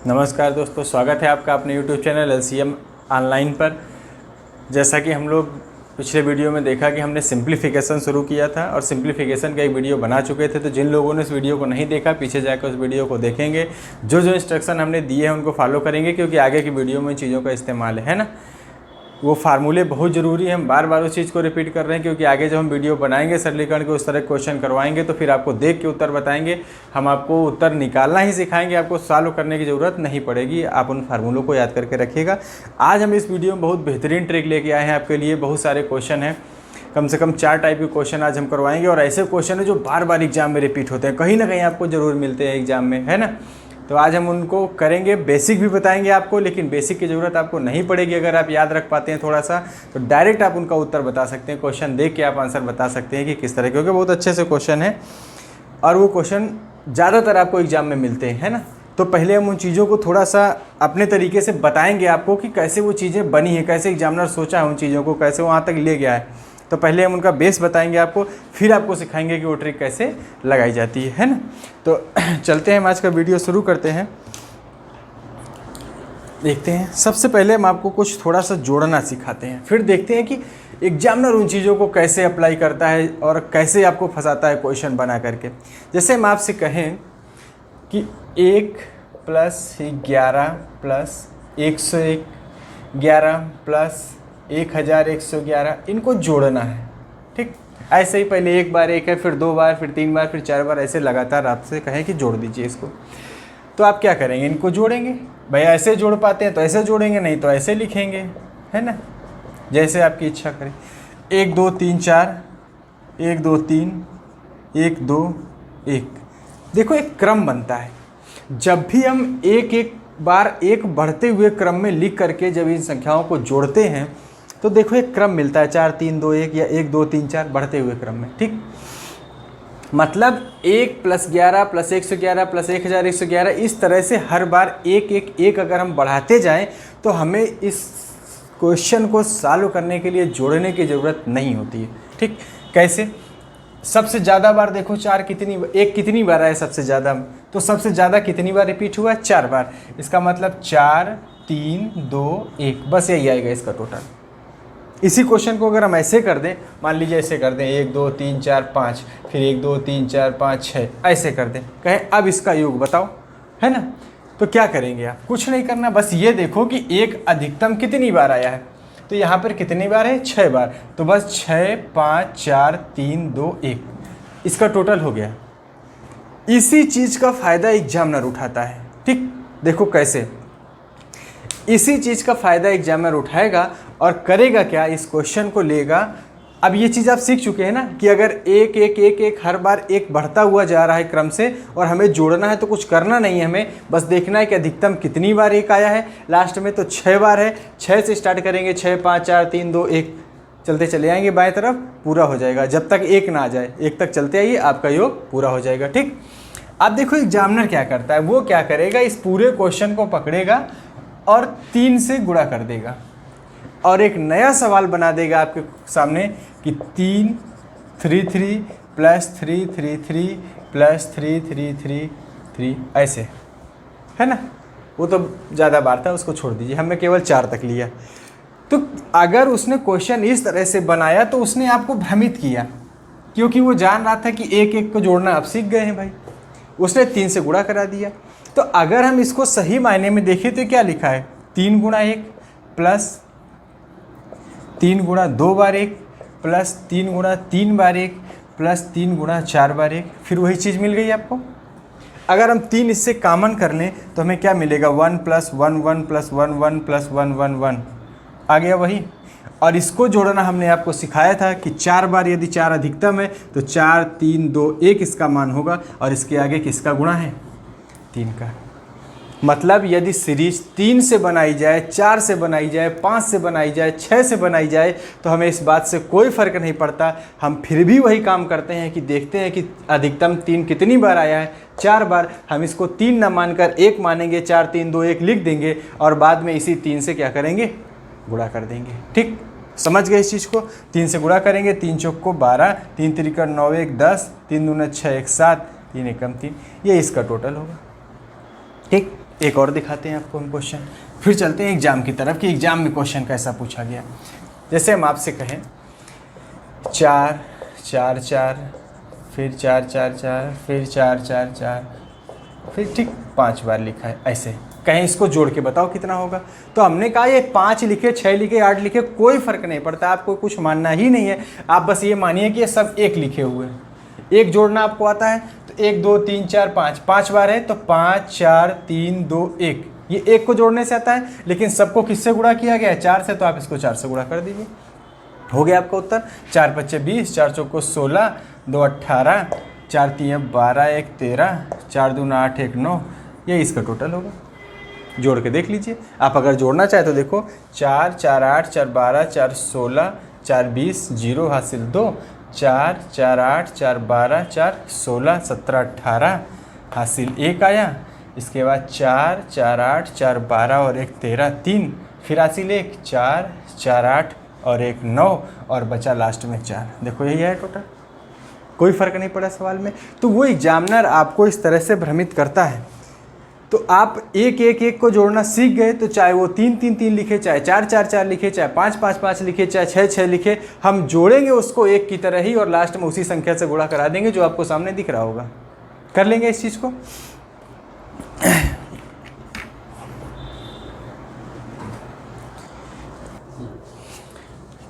नमस्कार दोस्तों, स्वागत है आपका अपने YouTube चैनल LCM ऑनलाइन पर। जैसा कि हम लोग पिछले वीडियो में देखा कि हमने सिंप्लीफिकेशन शुरू किया था और सिंप्लीफिकेशन का एक वीडियो बना चुके थे। तो जिन लोगों ने इस वीडियो को नहीं देखा, पीछे जाकर उस वीडियो को देखेंगे। जो जो इंस्ट्रक्शन हमने दिए हैं उनको फॉलो करेंगे, क्योंकि आगे की वीडियो में इन चीज़ों का इस्तेमाल है ना। वो फार्मूले बहुत ज़रूरी है। हम बार बार उस चीज़ को रिपीट कर रहे हैं, क्योंकि आगे जब हम वीडियो बनाएंगे सरलीकरण के, उस तरह क्वेश्चन करवाएंगे तो फिर आपको देख के उत्तर बताएंगे। हम आपको उत्तर निकालना ही सिखाएंगे, आपको सॉल्व करने की ज़रूरत नहीं पड़ेगी। आप उन फार्मूलों को याद करके रखिएगा। आज हम इस वीडियो में बहुत बेहतरीन ट्रिक लेके आए हैं आपके लिए। बहुत सारे क्वेश्चन हैं, कम से कम 4 टाइप के क्वेश्चन आज हम करवाएंगे। और ऐसे क्वेश्चन है जो बार बार एग्जाम में रिपीट होते हैं, कहीं ना कहीं आपको ज़रूर मिलते हैं एग्जाम में, है ना। तो आज हम उनको करेंगे। बेसिक भी बताएंगे आपको, लेकिन बेसिक की ज़रूरत आपको नहीं पड़ेगी। अगर आप याद रख पाते हैं थोड़ा सा, तो डायरेक्ट आप उनका उत्तर बता सकते हैं। क्वेश्चन देख के आप आंसर बता सकते हैं कि किस तरह, क्योंकि बहुत अच्छे से क्वेश्चन है और वो क्वेश्चन ज़्यादातर आपको एग्जाम में मिलते हैं, है ना। तो पहले हम उन चीज़ों को थोड़ा सा अपने तरीके से बताएंगे आपको कि कैसे वो चीज़ें बनी हैं, कैसे एग्जामिनर सोचा है उन चीज़ों को, कैसे वहाँ तक ले गया है। तो पहले हम उनका बेस बताएंगे आपको, फिर आपको सिखाएंगे कि वो ट्रिक कैसे लगाई जाती है ना। तो चलते हैं, हम आज का वीडियो शुरू करते हैं। देखते हैं, सबसे पहले हम आपको कुछ थोड़ा सा जोड़ना सिखाते हैं, फिर देखते हैं कि एग्जामिनर उन चीज़ों को कैसे अप्लाई करता है और कैसे आपको फंसाता है क्वेश्चन बना करके। जैसे हम आपसे कहें कि 1 + 11 + 101 11 + 1111 इनको जोड़ना है, ठीक। ऐसे ही पहले एक बार एक है, फिर 2 बार, फिर 3 बार, फिर 4 बार, ऐसे लगातार आपसे कहें कि जोड़ दीजिए इसको। तो आप क्या करेंगे, इनको जोड़ेंगे। भाई ऐसे जोड़ पाते हैं तो ऐसे जोड़ेंगे, नहीं तो ऐसे लिखेंगे, है ना, जैसे आपकी इच्छा करें। 1 2 3 4, 1 2 3, 1 2 1। देखो एक क्रम बनता है। जब भी हम एक एक बार एक बढ़ते हुए क्रम में लिख करके जब इन संख्याओं को जोड़ते हैं तो देखो एक क्रम मिलता है, 4 3 2 1 या 1 2 3 4 बढ़ते हुए क्रम में, ठीक। मतलब 1 + 11 + 111 + 1111 इस तरह से हर बार एक एक एक अगर हम बढ़ाते जाएं तो हमें इस क्वेश्चन को सॉल्व करने के लिए जोड़ने की ज़रूरत नहीं होती है, ठीक। कैसे? सबसे ज़्यादा बार देखो 4 कितनी बार आया सबसे ज़्यादा, तो सबसे ज़्यादा कितनी बार रिपीट हुआ, 4 बार। इसका मतलब 4 3 2 1, बस यही आएगा इसका टोटल। इसी क्वेश्चन को अगर हम ऐसे कर दें, मान लीजिए ऐसे कर दें 1 2 3 4 5, फिर 1 2 3 4 5 6, ऐसे कर दें, कहें अब इसका योग बताओ, है ना। तो क्या करेंगे आप, कुछ नहीं करना, बस ये देखो कि एक अधिकतम कितनी बार आया है। तो यहाँ पर कितनी बार है, 6 बार। तो बस 6 5 4 3 2 1, इसका टोटल हो गया। इसी चीज़ का फ़ायदा एग्जामिनर उठाता है, ठीक। देखो कैसे, इसी चीज़ का फ़ायदा एग्जामिनर उठाएगा और करेगा क्या, इस क्वेश्चन को लेगा। अब ये चीज़ आप सीख चुके हैं ना कि अगर एक एक एक एक हर बार एक बढ़ता हुआ जा रहा है क्रम से और हमें जोड़ना है तो कुछ करना नहीं है, हमें बस देखना है कि अधिकतम कितनी बार एक आया है। लास्ट में तो 6 बार है, 6 से स्टार्ट करेंगे, 6 5 4 3 2 1, चलते चले आएंगे बाएं तरफ, पूरा हो जाएगा। जब तक 1 ना आ जाए, 1 तक चलते आइए, आपका योग पूरा हो जाएगा, ठीक। अब देखो एग्जामिनर क्या करता है, वो क्या करेगा, इस पूरे क्वेश्चन को पकड़ेगा और 3 से गुणा कर देगा और एक नया सवाल बना देगा आपके सामने कि 3 3 3 + 3 3 3 + 3 3 3 3, ऐसे, है ना। वो तो ज़्यादा बार था, उसको छोड़ दीजिए, हमने केवल 4 तक लिया। तो अगर उसने क्वेश्चन इस तरह से बनाया तो उसने आपको भ्रमित किया, क्योंकि वो जान रहा था कि एक एक को जोड़ना आप सीख गए हैं भाई, उसने 3 से गुणा करा दिया। तो अगर हम इसको सही मायने में देखें तो क्या लिखा है, 3 × 1 + 3 × 2 बार 1 + 3 × 3 बार 1 + 3 × 4 बार 1, फिर वही चीज़ मिल गई आपको। अगर हम 3 इससे कॉमन कर लें तो हमें क्या मिलेगा, 1 + 1 1 + 1 1 + 1 1 1, आ गया वही। और इसको जोड़ना हमने आपको सिखाया था कि 4 बार, यदि 4 अधिकतम है तो 4 3 2 1 इसका मान होगा, और इसके आगे किसका गुणा है, 3 का। मतलब यदि सीरीज 3 से बनाई जाए, 4 से बनाई जाए, 5 से बनाई जाए, 6 से बनाई जाए, तो हमें इस बात से कोई फ़र्क नहीं पड़ता। हम फिर भी वही काम करते हैं कि देखते हैं कि अधिकतम 3 कितनी बार आया है, 4 बार। हम इसको 3 ना मानकर 1 मानेंगे, 4 3 2 1 लिख देंगे और बाद में इसी 3 से क्या करेंगे, गुणा कर देंगे, ठीक। समझ गए इस चीज़ को, 3 से गुणा करेंगे, 3 चौक को 12, 3 त्रिक 9 1 10, 3 दूना 6 1 7, 3 एकम 3, ये इसका टोटल होगा, ठीक। एक और दिखाते हैं आपको हम क्वेश्चन, फिर चलते हैं एग्जाम की तरफ कि एग्जाम में क्वेश्चन कैसा पूछा गया। जैसे हम आपसे कहें 4 4 4 फिर 4 4 4 फिर 4 4 4 फिर ठीक 5 बार लिखा है, ऐसे कहीं इसको जोड़ के बताओ कितना होगा। तो हमने कहा ये 5 लिखे, 6 लिखे, 8 लिखे, कोई फ़र्क नहीं पड़ता, आपको कुछ मानना ही नहीं है। आप बस ये मानिए कि ये सब एक लिखे हुए हैं। एक जोड़ना आपको आता है तो 1 2 3 4 5, 5 बार है तो 5 4 3 2 1, ये एक को जोड़ने से आता है। लेकिन सबको किससे गुणा किया गया है? 4 से, तो आप इसको 4 से गुणा कर दीजिए, हो गया आपका उत्तर। 4 5 20, 4 चौको 16, 2 18, 4 3 12, 1 13, 4 2 8 1 9, ये इसका टोटल होगा। जोड़ के देख लीजिए। आप अगर जोड़ना चाहे तो देखो 4 4 8 4 12 4 16 4 20, 0 हासिल 2, 4 4 8 4 12 4 16 17 18 हासिल 1 आया। इसके बाद 4 4 8 4 12 और 1 13, 3 फिर हासिल 1, 4 4 8 और 1 9 और बचा लास्ट में 4। देखो यही है टोटल, कोई फ़र्क नहीं पड़ा सवाल में। तो वो एग्जामिनर आपको इस तरह से भ्रमित करता है। तो आप एक एक एक को जोड़ना सीख गए तो चाहे वो 3 3 3 लिखे, चाहे 4 4 4 लिखे, चाहे 5 5 5 लिखे, चाहे 6 6 लिखे, हम जोड़ेंगे उसको एक की तरह ही और लास्ट में उसी संख्या से गुणा करा देंगे जो आपको सामने दिख रहा होगा। कर लेंगे इस चीज़ को।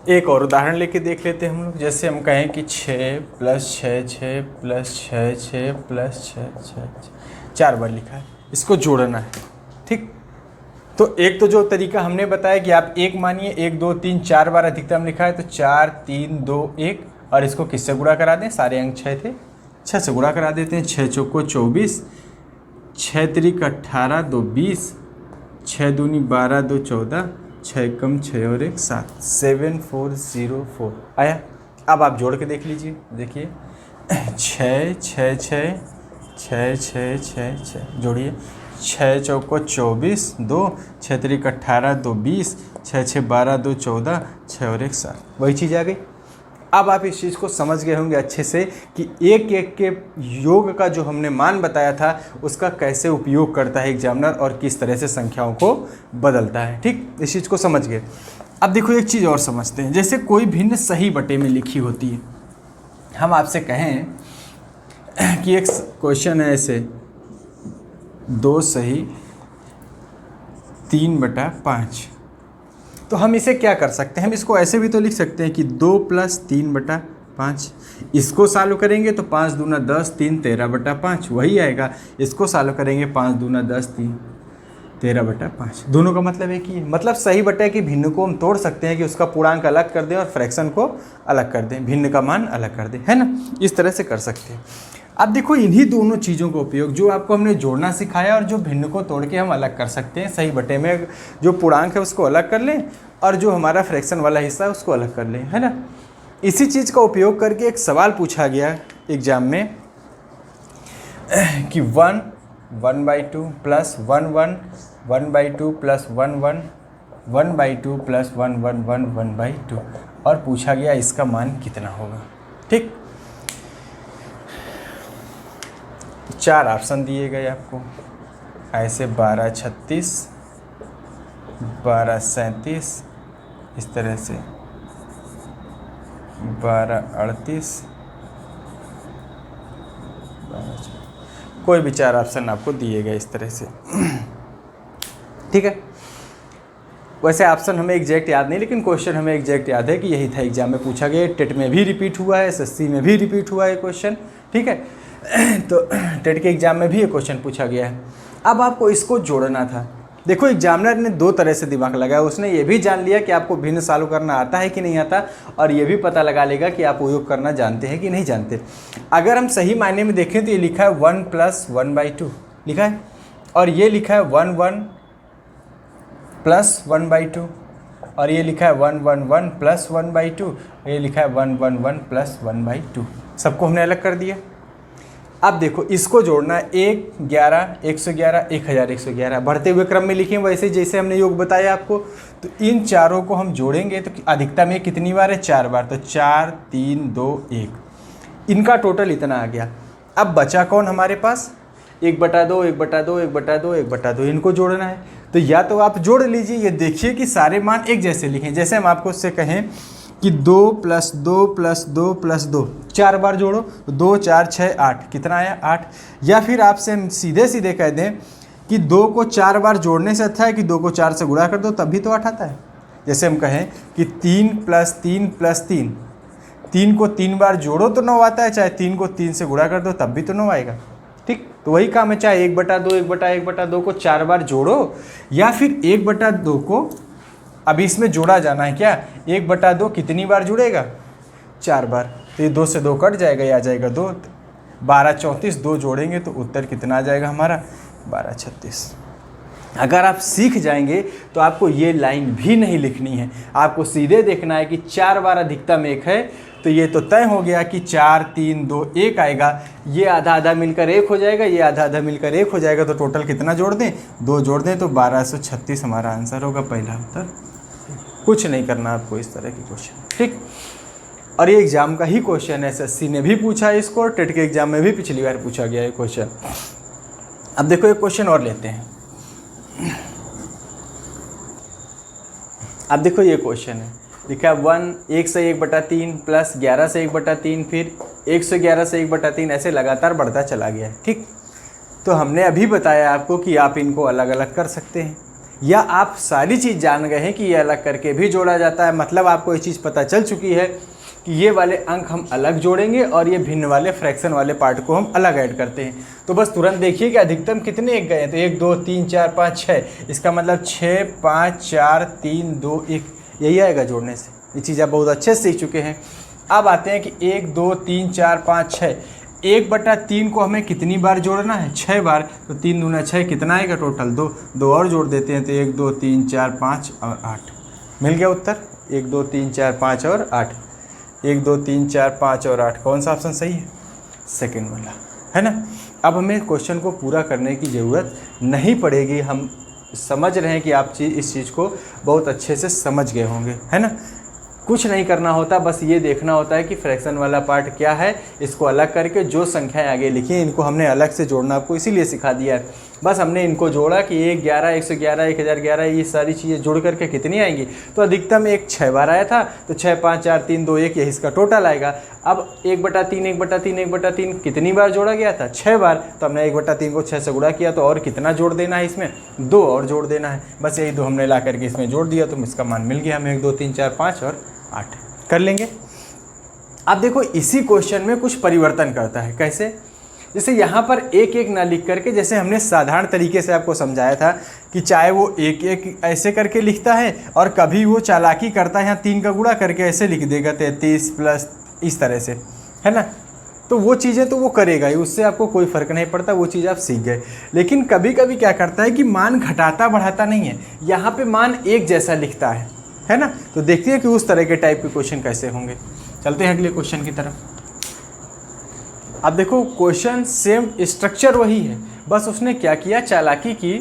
एक और उदाहरण लेके देख लेते हैं हम लोग। जैसे हम कहें कि 6 + 6 6 + 6 6 + 6 6 4 बार लिखा है, इसको जोड़ना है। ठीक, तो एक तो जो तरीका हमने बताया कि आप एक मानिए 1 2 3 4 बार अधिकतम लिखा है तो 4 3 2 1, और इसको किससे गुणा करा दें? सारे अंक 6 थे, 6 से गुणा करा देते हैं। 6 चौको 24, 6 त्रिक 18, 2 20, 6 दूनी 12, 2 14, 6 कम 6 और 1 7, 7404 आया। अब आप जोड़ के देख लीजिए, देखिए 6 6 6 6 6 6 6 जोड़िए। 6 चौको 24, 2 6 त्रिक 18, 2 20, 6 6 12, 2 14, 6 और 1 7, वही चीज़ आ गई। अब आप इस चीज़ को समझ गए होंगे अच्छे से कि एक एक के योग का जो हमने मान बताया था उसका कैसे उपयोग करता है एग्जामिनर और किस तरह से संख्याओं को बदलता है। ठीक, इस चीज़ को समझ गए। अब देखो एक चीज़ और समझते हैं। जैसे कोई भिन्न सही बटे में लिखी होती है, हम आपसे कहें कि एक क्वेश्चन है ऐसे 2 सही 3/5, तो हम इसे क्या कर सकते हैं? हम इसको ऐसे भी तो लिख सकते हैं कि 2 + 3/5, इसको सॉल्व करेंगे तो 5 दूना 10, 3 13/5 वही आएगा। इसको सॉल्व करेंगे 5 दूना 10, 3 13/5, दोनों का मतलब एक ही है। मतलब सही बटे की भिन्न को हम तोड़ सकते हैं कि उसका पूर्णांक अलग कर दें और फ्रैक्शन को अलग कर दें, भिन्न का मान अलग कर दें, है ना? इस तरह से कर सकते हैं। अब देखो इन्हीं दोनों चीज़ों का उपयोग, जो आपको हमने जोड़ना सिखाया और जो भिन्न को तोड़ के हम अलग कर सकते हैं। सही बटे में जो पूर्णांक है उसको अलग कर लें और जो हमारा फ्रैक्शन वाला हिस्सा है उसको अलग कर लें, है ना? इसी चीज़ का उपयोग करके एक सवाल पूछा गया एग्जाम में कि 1 1/2 + 1 1 1/2 + 1 1 1/2 + 1 1 1 1/2, और पूछा गया इसका मान कितना होगा। ठीक, 4 ऑप्शन दिए गए आपको ऐसे 12 36, 12 37, इस तरह से 12 38, कोई भी 4 ऑप्शन आपको दिए गए इस तरह से। ठीक है, वैसे ऑप्शन हमें एग्जैक्ट याद नहीं, लेकिन क्वेश्चन हमें एग्जैक्ट याद है कि यही था, एग्जाम में पूछा गया। टेट में भी रिपीट हुआ है, एसएससी में भी रिपीट हुआ है क्वेश्चन। ठीक है, तो टेट के एग्जाम में भी ये क्वेश्चन पूछा गया है। अब आपको इसको जोड़ना था। देखो एग्जामिनर ने 2 तरह से दिमाग लगाया। उसने ये भी जान लिया कि आपको भिन्न सॉल्व करना आता है कि नहीं आता, और ये भी पता लगा लेगा कि आप उपयोग करना जानते हैं कि नहीं जानते। अगर हम सही मायने में देखें तो ये लिखा है 1 + 1/2 लिखा है, और ये लिखा है 1 1 + 1/2, और ये लिखा है 1 1 1 + 1/2, ये लिखा है 1 1 1 + 1/2। सबको हमने अलग कर दिया। अब देखो इसको जोड़ना है 1 11 111 1111, बढ़ते हुए क्रम में लिखें वैसे जैसे हमने योग बताया आपको। तो इन चारों को हम जोड़ेंगे तो अधिकतम ये कितनी बार है? 4 बार। तो 4 3 2 1, इनका टोटल इतना आ गया। अब बचा कौन हमारे पास? 1/2, 1/2, 1/2, 1/2 इनको जोड़ना है। तो या तो आप जोड़ लीजिए, ये देखिए कि सारे मान एक जैसे लिखें। जैसे हम आपको उससे कहें कि 2 + 2 + 2 + 2 4 बार जोड़ो, 2 4 6 8 कितना आया 8। या फिर आपसे हम सीधे सीधे कह दें कि 2 को 4 बार जोड़ने से अच्छा है कि 2 को 4 से गुणा कर दो, तब भी तो 8 आता है। जैसे हम कहें कि 3 + 3 + 3, 3 को 3 बार जोड़ो तो 9 आता है, चाहे 3 को 3 से गुणा कर दो तब भी तो 9 आएगा। ठीक, तो वही काम है, चाहे 1/2 1/1/2 को 4 बार जोड़ो, या फिर 1/2 को अभी इसमें जोड़ा जाना है क्या, 1/2 कितनी बार जुड़ेगा 4 बार, तो ये 2 से 2 कट जाएगा, ये आ जाएगा 2, 12 34, 2 जोड़ेंगे तो उत्तर कितना आ जाएगा हमारा 12 36। अगर आप सीख जाएंगे तो आपको ये लाइन भी नहीं लिखनी है, आपको सीधे देखना है कि 4 बार अधिकतम 1 है, तो ये तो तय हो गया कि 4 3 2 1 आएगा, ये आधा आधा मिलकर 1 हो जाएगा, ये आधा आधा मिलकर 1 हो जाएगा, तो टोटल कितना जोड़ दें 2 जोड़ दें, तो 1236 हमारा आंसर होगा, पहला उत्तर। कुछ नहीं करना आपको इस तरह की क्वेश्चन, ठीक। और ये एग्जाम का ही क्वेश्चन है, एसएससी ने भी पूछा है इसको, और टेट के एग्जाम में भी पिछली बार पूछा गया है क्वेश्चन। अब देखो एक क्वेश्चन और लेते हैं। अब देखो ये क्वेश्चन है, लिखा है 1 से 1/3 + 11 से 1/3 फिर 111 से 1/3 ऐसे लगातार बढ़ता चला गया है, ठीक। तो हमने अभी बताया आपको कि आप इनको अलग अलग कर सकते हैं, या आप सारी चीज़ जान गए हैं कि ये अलग करके भी जोड़ा जाता है, मतलब आपको ये चीज़ पता चल चुकी है कि ये वाले अंक हम अलग जोड़ेंगे और ये भिन्न वाले फ्रैक्शन वाले पार्ट को हम अलग ऐड करते हैं। तो बस तुरंत देखिए कि अधिकतम कितने एक गए हैं, तो 1 2 3 4 5 6, इसका मतलब 6 5 4 3 2 1 यही आएगा जोड़ने से। ये चीज़ आप बहुत अच्छे से सीख चुके हैं। अब आते हैं कि 1 2 3 4 5 6, 1/3 को हमें कितनी बार जोड़ना है 6 बार, तो 3 दूना 6 कितना आएगा टोटल 2, 2 और जोड़ देते हैं, तो 1 2 3 4 5 और 8 मिल गया उत्तर। 1 2 3 4 5 और 8, 1 2 3 4 5 और 8, कौन सा ऑप्शन सही है, सेकंड वाला, है ना। अब हमें क्वेश्चन को पूरा करने की ज़रूरत नहीं पड़ेगी, हम समझ रहे हैं कि आप इस चीज़ को बहुत अच्छे से समझ गए होंगे, है ना। कुछ नहीं करना होता, बस ये देखना होता है कि फ्रैक्शन वाला पार्ट क्या है, इसको अलग करके जो संख्याएं आगे लिखी हैं इनको हमने अलग से जोड़ना आपको इसीलिए सिखा दिया है। बस हमने इनको जोड़ा कि 1 11 111 1011 ये सारी चीज़ें जोड़ करके कितनी आएंगी, तो अधिकतम 1 6 बार आया था, तो 6 5 4 3 2 1 यही इसका टोटल आएगा। अब 1/3 1/3 1/3 कितनी बार जोड़ा गया था 6 बार, तो हमने 1/3 को 6 से गुणा किया, तो और कितना जोड़ देना है इसमें 2 और जोड़ देना है, बस यही 2 हमने ला करके इसमें जोड़ दिया, तो इसका मान मिल गया हमें 1 2 3 4 5 और 8 कर लेंगे। अब देखो इसी क्वेश्चन में कुछ परिवर्तन करता है, कैसे, जैसे यहाँ पर 1 1 ना लिख करके, जैसे हमने साधारण तरीके से आपको समझाया था कि चाहे वो 1 1 ऐसे करके लिखता है और कभी वो चालाकी करता है यहाँ 3 का गुणा करके ऐसे लिख देगा 33 प्लस इस तरह से, है ना। तो वो चीज़ें तो वो करेगा ही, उससे आपको कोई फ़र्क नहीं पड़ता, वो चीज़ आप सीख गए। लेकिन कभी कभी क्या करता है कि मान घटाता बढ़ाता नहीं है, यहाँ पे मान एक जैसा लिखता है ना। तो देखते हैं कि उस तरह के टाइप के क्वेश्चन कैसे होंगे। चलते हैं अगले क्वेश्चन की तरफ। अब देखो क्वेश्चन सेम स्ट्रक्चर वही है, बस उसने क्या किया, चालाकी की,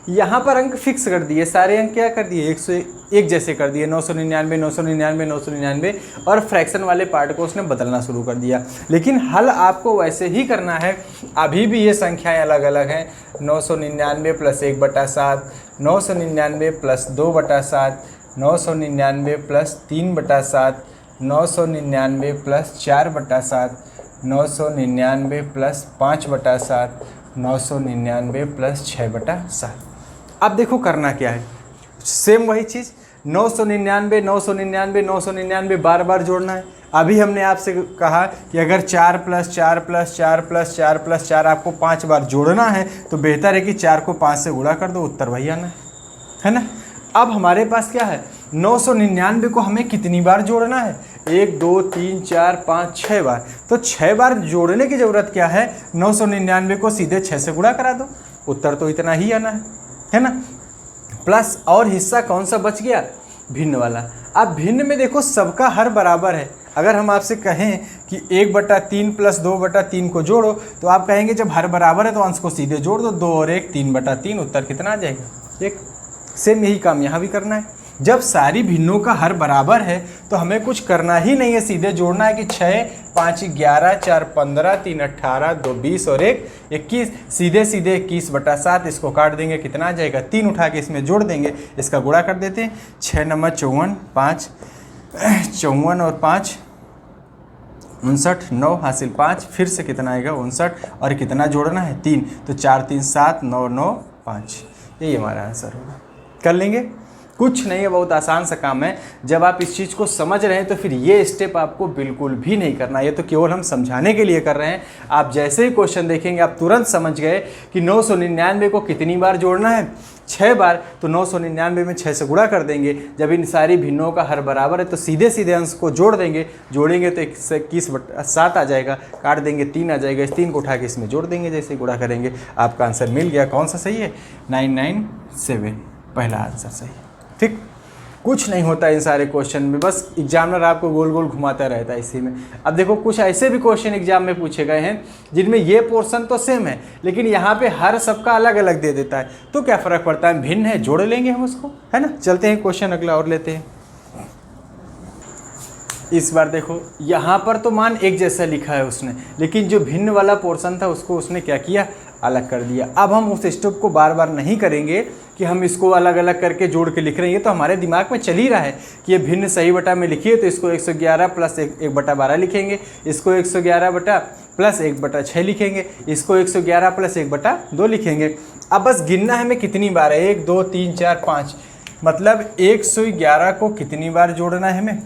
यहाँ पर अंक फिक्स कर दिए, सारे अंक क्या कर दिए 101 जैसे कर दिए, 999 999 999, और फ्रैक्शन वाले पार्ट को उसने बदलना शुरू कर दिया। लेकिन हल आपको वैसे ही करना है, अभी भी ये संख्याएं अलग अलग हैं, 999 + 1/7, 999 + 2/7, 999 + 3/7, 999 + 4/7, 999 + 5/7, 999 + 6/7। अब देखो करना क्या है, सेम वही चीज़, 999 999 999 बार बार जोड़ना है। अभी हमने आपसे कहा कि अगर 4 + 4 + 4 + 4 + 4 आपको 5 बार जोड़ना है, तो बेहतर है कि 4 को 5 से गुणा कर दो, उत्तर वही आना है ना। अब हमारे पास क्या है, 999 को हमें कितनी बार जोड़ना है, 1 2 3 4 5 6 बार, तो 6 बार जोड़ने की ज़रूरत क्या है, 999 को सीधे 6 से गुणा करा दो, उत्तर तो इतना ही आना है ना। प्लस और हिस्सा कौन सा बच गया, भिन्न वाला। अब भिन्न में देखो सबका हर बराबर है, अगर हम आपसे कहें कि 1/3 + 2/3 को जोड़ो, तो आप कहेंगे जब हर बराबर है तो अंश को सीधे जोड़ दो, 2 और 1 3/3, उत्तर कितना आ जाएगा 1। सेम यही काम यहाँ भी करना है, जब सारी भिन्नों का हर बराबर है तो हमें कुछ करना ही नहीं है, सीधे जोड़ना है कि 6 5 11 4 15 3 18 2 20 और 1 21, सीधे सीधे 21/7। इसको काट देंगे, कितना आ जाएगा 3 उठा के इसमें जोड़ देंगे, इसका गुणा कर देते हैं। 6 9 54, 5 54 और 5 59, 9 हासिल 5, फिर से कितना आएगा 59, और कितना जोड़ना है 3, तो 4 3 7 9 9 5, यही हमारा आंसर होगा। कर लेंगे, कुछ नहीं है, बहुत आसान सा काम है। जब आप इस चीज़ को समझ रहे हैं तो फिर ये स्टेप आपको बिल्कुल भी नहीं करना, ये तो केवल हम समझाने के लिए कर रहे हैं। आप जैसे ही क्वेश्चन देखेंगे आप तुरंत समझ गए कि 999 को कितनी बार जोड़ना है, 6 बार, तो 999 में 6 से गुणा कर देंगे। जब इन सारी भिन्नों का हर बराबर है तो सीधे सीधे अंश को जोड़ देंगे, जोड़ेंगे तो 21/7 आ जाएगा, काट देंगे 3 आ जाएगा, इस 3 को उठा के इसमें जोड़ देंगे, जैसे गुणा करेंगे आपका आंसर मिल गया। कौन सा सही है, 997, पहला आंसर सही है। ठीक, कुछ नहीं होता इन सारे क्वेश्चन में, बस एग्जामिनर आपको गोल गोल घुमाता रहता है इसी में। अब देखो कुछ ऐसे भी क्वेश्चन एग्जाम में पूछे गए हैं जिनमें ये पोर्शन तो सेम है लेकिन यहाँ पे हर सबका अलग अलग दे देता है, तो क्या फ़र्क पड़ता है, भिन्न है, जोड़ लेंगे हम उसको, है ना। चलते हैं क्वेश्चन अगला और लेते हैं। इस बार देखो यहाँ पर तो मान एक जैसा लिखा है उसने, लेकिन जो भिन्न वाला पोर्शन था उसको उसने क्या किया, अलग कर दिया। अब हम उस स्टेप को बार बार नहीं करेंगे कि हम इसको अलग अलग करके जोड़ के लिख रहे हैं, ये तो हमारे दिमाग में चल ही रहा है कि ये भिन्न सही बटा में लिखिए तो इसको 111 प्लस 1/12 लिखेंगे, इसको 111 बटा प्लस 1/6 लिखेंगे, इसको 111 प्लस 1/2 लिखेंगे। अब बस गिनना है हमें कितनी बार है, 1 2 3 4 5, मतलब 111 को कितनी बार जोड़ना है हमें,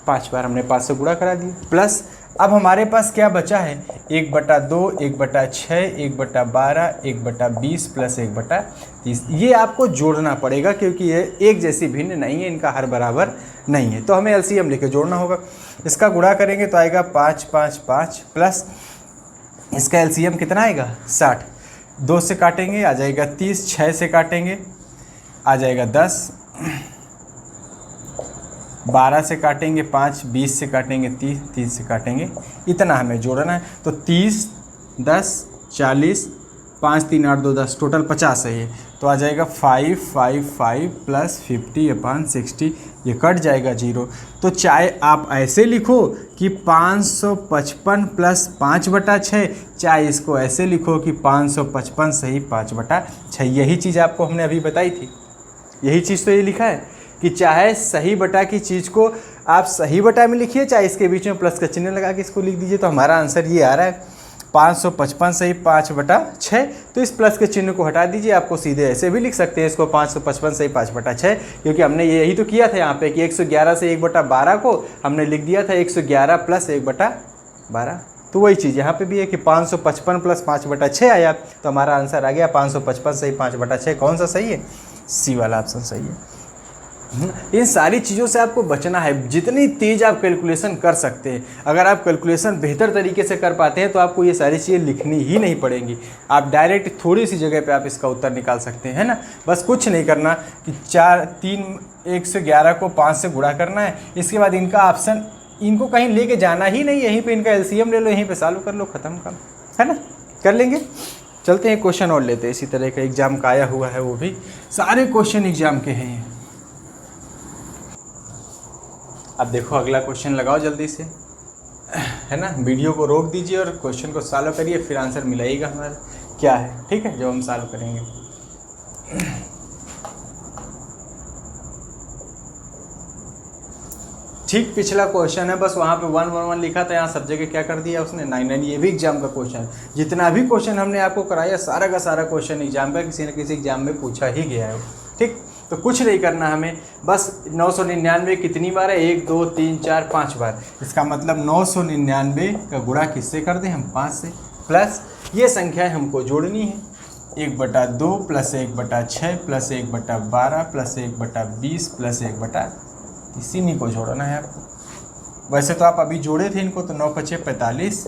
5 बार। हमने 5 से गुणा करा दिया, प्लस अब हमारे पास क्या बचा है, 1/2 1/6 1/12 1/20 प्लस 1/30। ये आपको जोड़ना पड़ेगा क्योंकि ये एक जैसी भिन्न नहीं है, इनका हर बराबर नहीं है, तो हमें एलसीएम लेके जोड़ना होगा। इसका गुणा करेंगे तो आएगा 5 5 5 प्लस इसका एलसीएम कितना आएगा 60, 2 से काटेंगे आ जाएगा 30, 6 से काटेंगे आ जाएगा 10, 12 से काटेंगे 5, 20 से काटेंगे 30, 30 से काटेंगे, इतना हमें जोड़ना है। तो 30 10 40 5 3 8 2 10, टोटल 50 है ये, तो आ जाएगा 5 5 5 प्लस 50/60, ये कट जाएगा 0। तो चाहे आप ऐसे लिखो कि 555 प्लस 5/6, चाहे इसको ऐसे लिखो कि 555 सही 5/6, यही चीज़ आपको हमने अभी बताई थी, यही चीज़ तो ये लिखा है कि चाहे सही बटा की चीज़ को आप सही बटा में लिखिए, चाहे इसके बीच में प्लस का चिन्ह लगा के इसको लिख दीजिए, तो हमारा आंसर ये आ रहा है 555 सही 5/6। तो इस प्लस के चिन्ह को हटा दीजिए, आपको सीधे ऐसे भी लिख सकते हैं इसको 555 सही 5/6, क्योंकि हमने यही तो किया था यहाँ पे कि 111 से 1/12 को हमने लिख दिया था 111 प्लस 1/12, तो वही चीज़ यहाँ पे भी है कि 555 प्लस 5/6 आया, तो हमारा आंसर आ गया 555 सही 5/6। कौन सा सही है, सी वाला ऑप्शन सही है। इन सारी चीज़ों से आपको बचना है, जितनी तेज़ आप कैलकुलेशन कर सकते हैं। अगर आप कैलकुलेशन बेहतर तरीके से कर पाते हैं तो आपको ये सारी चीज़ें लिखनी ही नहीं पड़ेंगी, आप डायरेक्ट थोड़ी सी जगह पे आप इसका उत्तर निकाल सकते हैं, है ना। बस कुछ नहीं करना कि 111 को 5 से गुणा करना है, इसके बाद इनका ऑप्शन, इनको कहीं लेके जाना ही नहीं, यहीं पर इनका एलसीएम ले लो, यहीं पर सॉल्व कर लो, ख़त्म काम, है ना, कर लेंगे। चलते हैं क्वेश्चन और लेते हैं, इसी तरह का एग्जाम का आया हुआ है, वो भी सारे क्वेश्चन एग्जाम के हैं। अब देखो अगला क्वेश्चन लगाओ जल्दी से, है ना, वीडियो को रोक दीजिए और क्वेश्चन को सॉल्व करिए, फिर आंसर मिलाइएगा हमारा क्या है, ठीक है, जो हम सॉल्व करेंगे। ठीक पिछला क्वेश्चन है, बस वहाँ पे 1 1 1 लिखा था, यहाँ सब जगह क्या कर दिया उसने 9 9। ये भी एग्जाम का क्वेश्चन है, जितना भी क्वेश्चन हमने आपको कराया सारा का सारा क्वेश्चन एग्जाम का किसी न किसी एग्जाम में पूछा ही गया है, ठीक। तो कुछ नहीं करना हमें, बस 999 कितनी बार है, 1 2 3 4 5 बार, इसका मतलब 999 का गुणा किससे कर दें हम, 5 से, प्लस ये संख्याएं हमको जोड़नी है, 1/2 प्लस 1/6 प्लस 1/12 प्लस 1/20 प्लस 1/30, इसी को जोड़ना है आपको। वैसे तो आप अभी जोड़े थे इनको, तो 9 5 45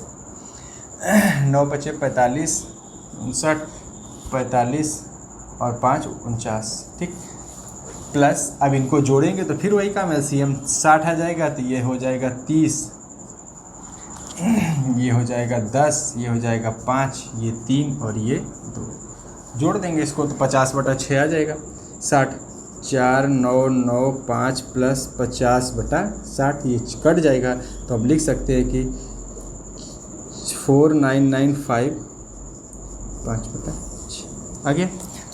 9 5 45 59 45 और 5 49, ठीक, प्लस अब इनको जोड़ेंगे तो फिर वही काम, एलसीएम 60 आ जाएगा, तो ये हो जाएगा 30, ये हो जाएगा 10, ये हो जाएगा 5, ये 3 और ये 2, जोड़ देंगे इसको तो 50/6 आ जाएगा 60, 4995 प्लस 50/60, ये कट जाएगा तो हम लिख सकते हैं कि 4995 5/6 आ गया।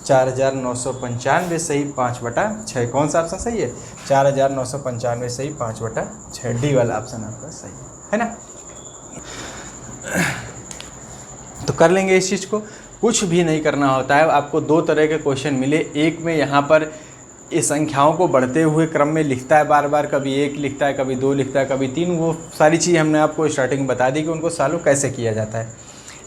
4995 सही 5/6। कौन सा ऑप्शन सही है? 4995 सही 5/6, डी वाला ऑप्शन आपका सही है ना। तो कर लेंगे इस चीज़ को, कुछ भी नहीं करना होता है। आपको दो तरह के क्वेश्चन मिले, एक में यहाँ पर इस संख्याओं को बढ़ते हुए क्रम में लिखता है बार बार, कभी 1 लिखता है, कभी 2 लिखता है, कभी 3, वो सारी चीज़ हमने आपको स्टार्टिंग में बता दी कि उनको सॉल्व कैसे किया जाता है।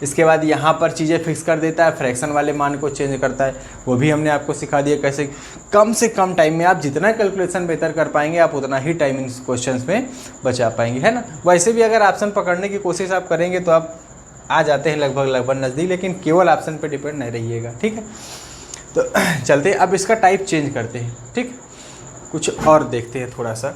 इसके बाद यहाँ पर चीज़ें फिक्स कर देता है, फ्रैक्शन वाले मान को चेंज करता है, वो भी हमने आपको सिखा दिया कैसे। कम से कम टाइम में आप जितना कैलकुलेशन बेहतर कर पाएंगे, आप उतना ही टाइम इन क्वेश्चंस में बचा पाएंगे, है ना। वैसे भी अगर ऑप्शन पकड़ने की कोशिश आप करेंगे तो आप आ जाते हैं लगभग नज़दीक, लेकिन केवल ऑप्शन पे डिपेंड नहीं रहिएगा, ठीक है। तो चलते हैं अब इसका टाइप चेंज करते हैं, ठीक, कुछ और देखते हैं थोड़ा सा।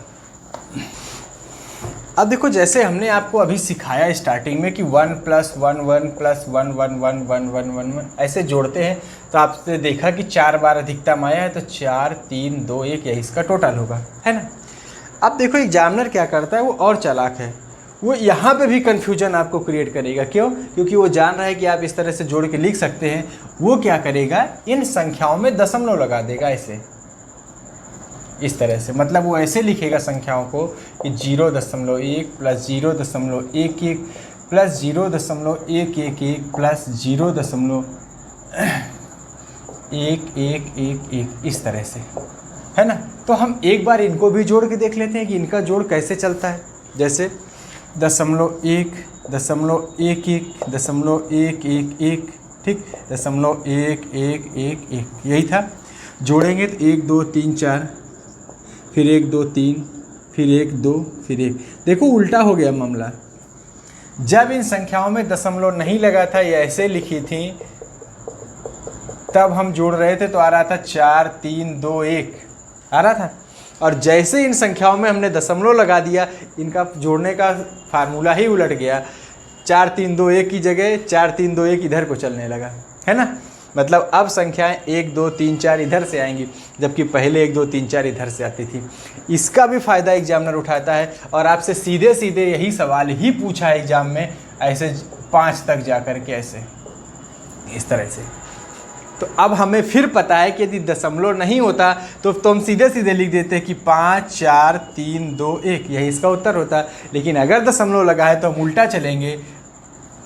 अब देखो, जैसे हमने आपको अभी सिखाया स्टार्टिंग में कि 1 + 1 1 + 1 1 1 1 1 1 1 ऐसे जोड़ते हैं, तो आपने देखा कि 4 बार अधिकतम आया है, तो 4 3 2 1 यही इसका टोटल होगा, है ना। अब देखो एग्जामिनर क्या करता है, वो और चालाक है, वो यहाँ पे भी कन्फ्यूजन आपको क्रिएट करेगा। क्यों? क्योंकि वो जान रहा है कि आप इस तरह से जोड़ के लिख सकते हैं। वो क्या करेगा, इन संख्याओं में दशमलव लगा देगा ऐसे, इस तरह से, मतलब वो ऐसे लिखेगा संख्याओं को कि 0.1 + 0.11 प्लस 0.111 प्लस 0.1111, इस तरह से, है ना। तो हम एक बार इनको भी जोड़ के देख लेते हैं कि इनका जोड़ कैसे चलता है। जैसे 0.1 0.11 0.111, ठीक, 0.1111, यही था। जोड़ेंगे तो 1 2 3 4, फिर 1 2 3, फिर 1 2, फिर 1। देखो उल्टा हो गया मामला। जब इन संख्याओं में दशमलव नहीं लगा था, ये ऐसे लिखी थी, तब हम जोड़ रहे थे तो आ रहा था 4 3 2 1 आ रहा था। और जैसे इन संख्याओं में हमने दशमलव लगा दिया, इनका जोड़ने का फार्मूला ही उलट गया। 4 3 2 1 की जगह 4 3 2 1 इधर को चलने लगा, है ना। मतलब अब संख्याएं 1 2 3 4 इधर से आएंगी, जबकि पहले 1 2 3 4 इधर से आती थी। इसका भी फ़ायदा एग्जामिनर उठाता है और आपसे सीधे सीधे यही सवाल ही पूछा है एग्जाम में, ऐसे 5 तक जा कर के, ऐसे इस तरह से। तो अब हमें फिर पता है कि यदि दशमलव नहीं होता तो हम सीधे सीधे लिख देते हैं कि 5 4 3 2 1, यही इसका उत्तर होता। लेकिन अगर दशमलव लगा है तो हम उल्टा चलेंगे,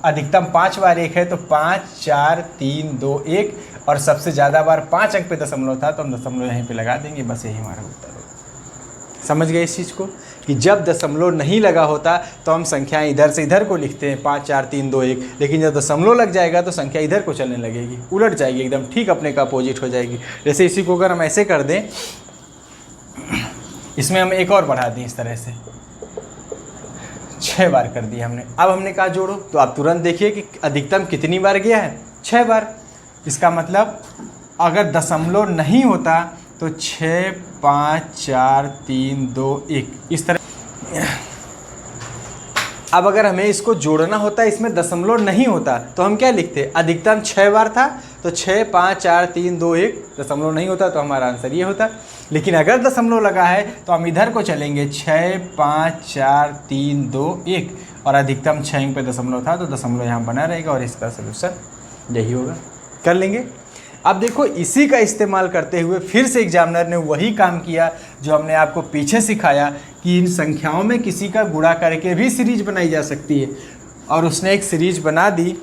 अधिकतम 5 बार 1 है तो 5 4 3 2 1, और सबसे ज़्यादा बार 5 अंक पे दशमलव था तो हम दशमलव यहीं पे लगा देंगे, बस यही हमारा उत्तर होगा। समझ गए इस चीज़ को कि जब दशमलव नहीं लगा होता तो हम संख्याएं इधर से इधर को लिखते हैं 5 4 3 2 1, लेकिन जब दशमलव लग जाएगा तो संख्या इधर को चलने लगेगी, उलट जाएगी, एकदम ठीक अपने का अपोजिट हो जाएगी। जैसे इसी को अगर हम ऐसे कर दें, इसमें हम एक और बढ़ा दें इस तरह से, 6 बार कर दिया हमने। अब हमने कहा जोड़ो, तो आप तुरंत देखिए कि अधिकतम कितनी बार गया है, 6 बार। इसका मतलब अगर दशमलव नहीं होता तो 6 5 4 3 2 1 इस तरह। अब अगर हमें इसको जोड़ना होता, इसमें दशमलव नहीं होता, तो हम क्या लिखते, अधिकतम 6 बार था तो 6 5 4 3 2 1, दशमलव नहीं होता तो हमारा आंसर ये होता। लेकिन अगर दशमलव लगा है तो हम इधर को चलेंगे, 6 5 4 3 2 1, और अधिकतम 6 अंक पे दशमलव था तो दशमलव यहाँ बना रहेगा और इसका सलूशन यही होगा। कर लेंगे। अब देखो इसी का इस्तेमाल करते हुए फिर से एग्जामिनर ने वही काम किया जो हमने आपको पीछे सिखाया कि इन संख्याओं में किसी का गुणा करके भी सीरीज बनाई जा सकती है, और उसने एक सीरीज बना दी,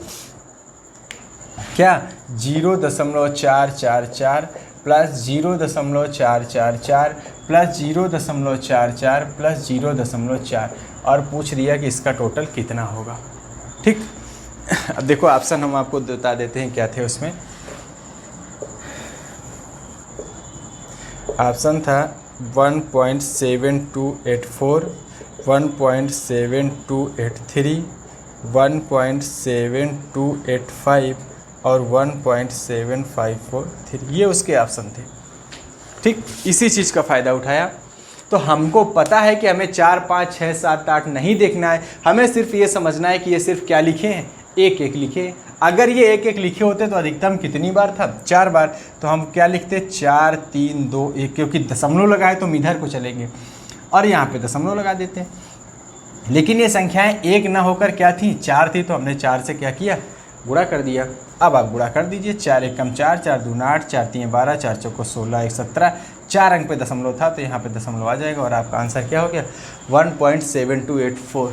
क्या, 0.444 प्लस 0.444 प्लस 0.44 प्लस 0.4, और पूछ दिया कि इसका टोटल कितना होगा, ठीक। अब देखो ऑप्शन हम आपको बता देते हैं क्या थे उसमें। ऑप्शन था 1.7284, 1.7283, 1.7285 और 1.7543, ये उसके ऑप्शन थे, ठीक। इसी चीज़ का फ़ायदा उठाया। तो हमको पता है कि हमें 4 5 6 7 8 नहीं देखना है, हमें सिर्फ ये समझना है कि ये सिर्फ क्या लिखे हैं, 1 1 लिखे। अगर ये एक एक लिखे होते तो अधिकतम कितनी बार था, 4 बार। तो हम क्या लिखते, 4 3 2 1, क्योंकि दशमलव लगाए तो हम इधर को चलेंगे और यहाँ पे दशमलव लगा देते हैं। लेकिन ये संख्याएं एक ना होकर क्या थी, 4 थी, तो हमने 4 से क्या किया, गुणा कर दिया। अब आप गुणा कर दीजिए, 4 एकम 4, 4 दूना 8, 4 तीन 12, 4 चौको 16, 1 17, 4 अंक पे दशमलव था तो यहाँ पे दशमलव आ जाएगा और आपका आंसर क्या हो गया, 1.7284।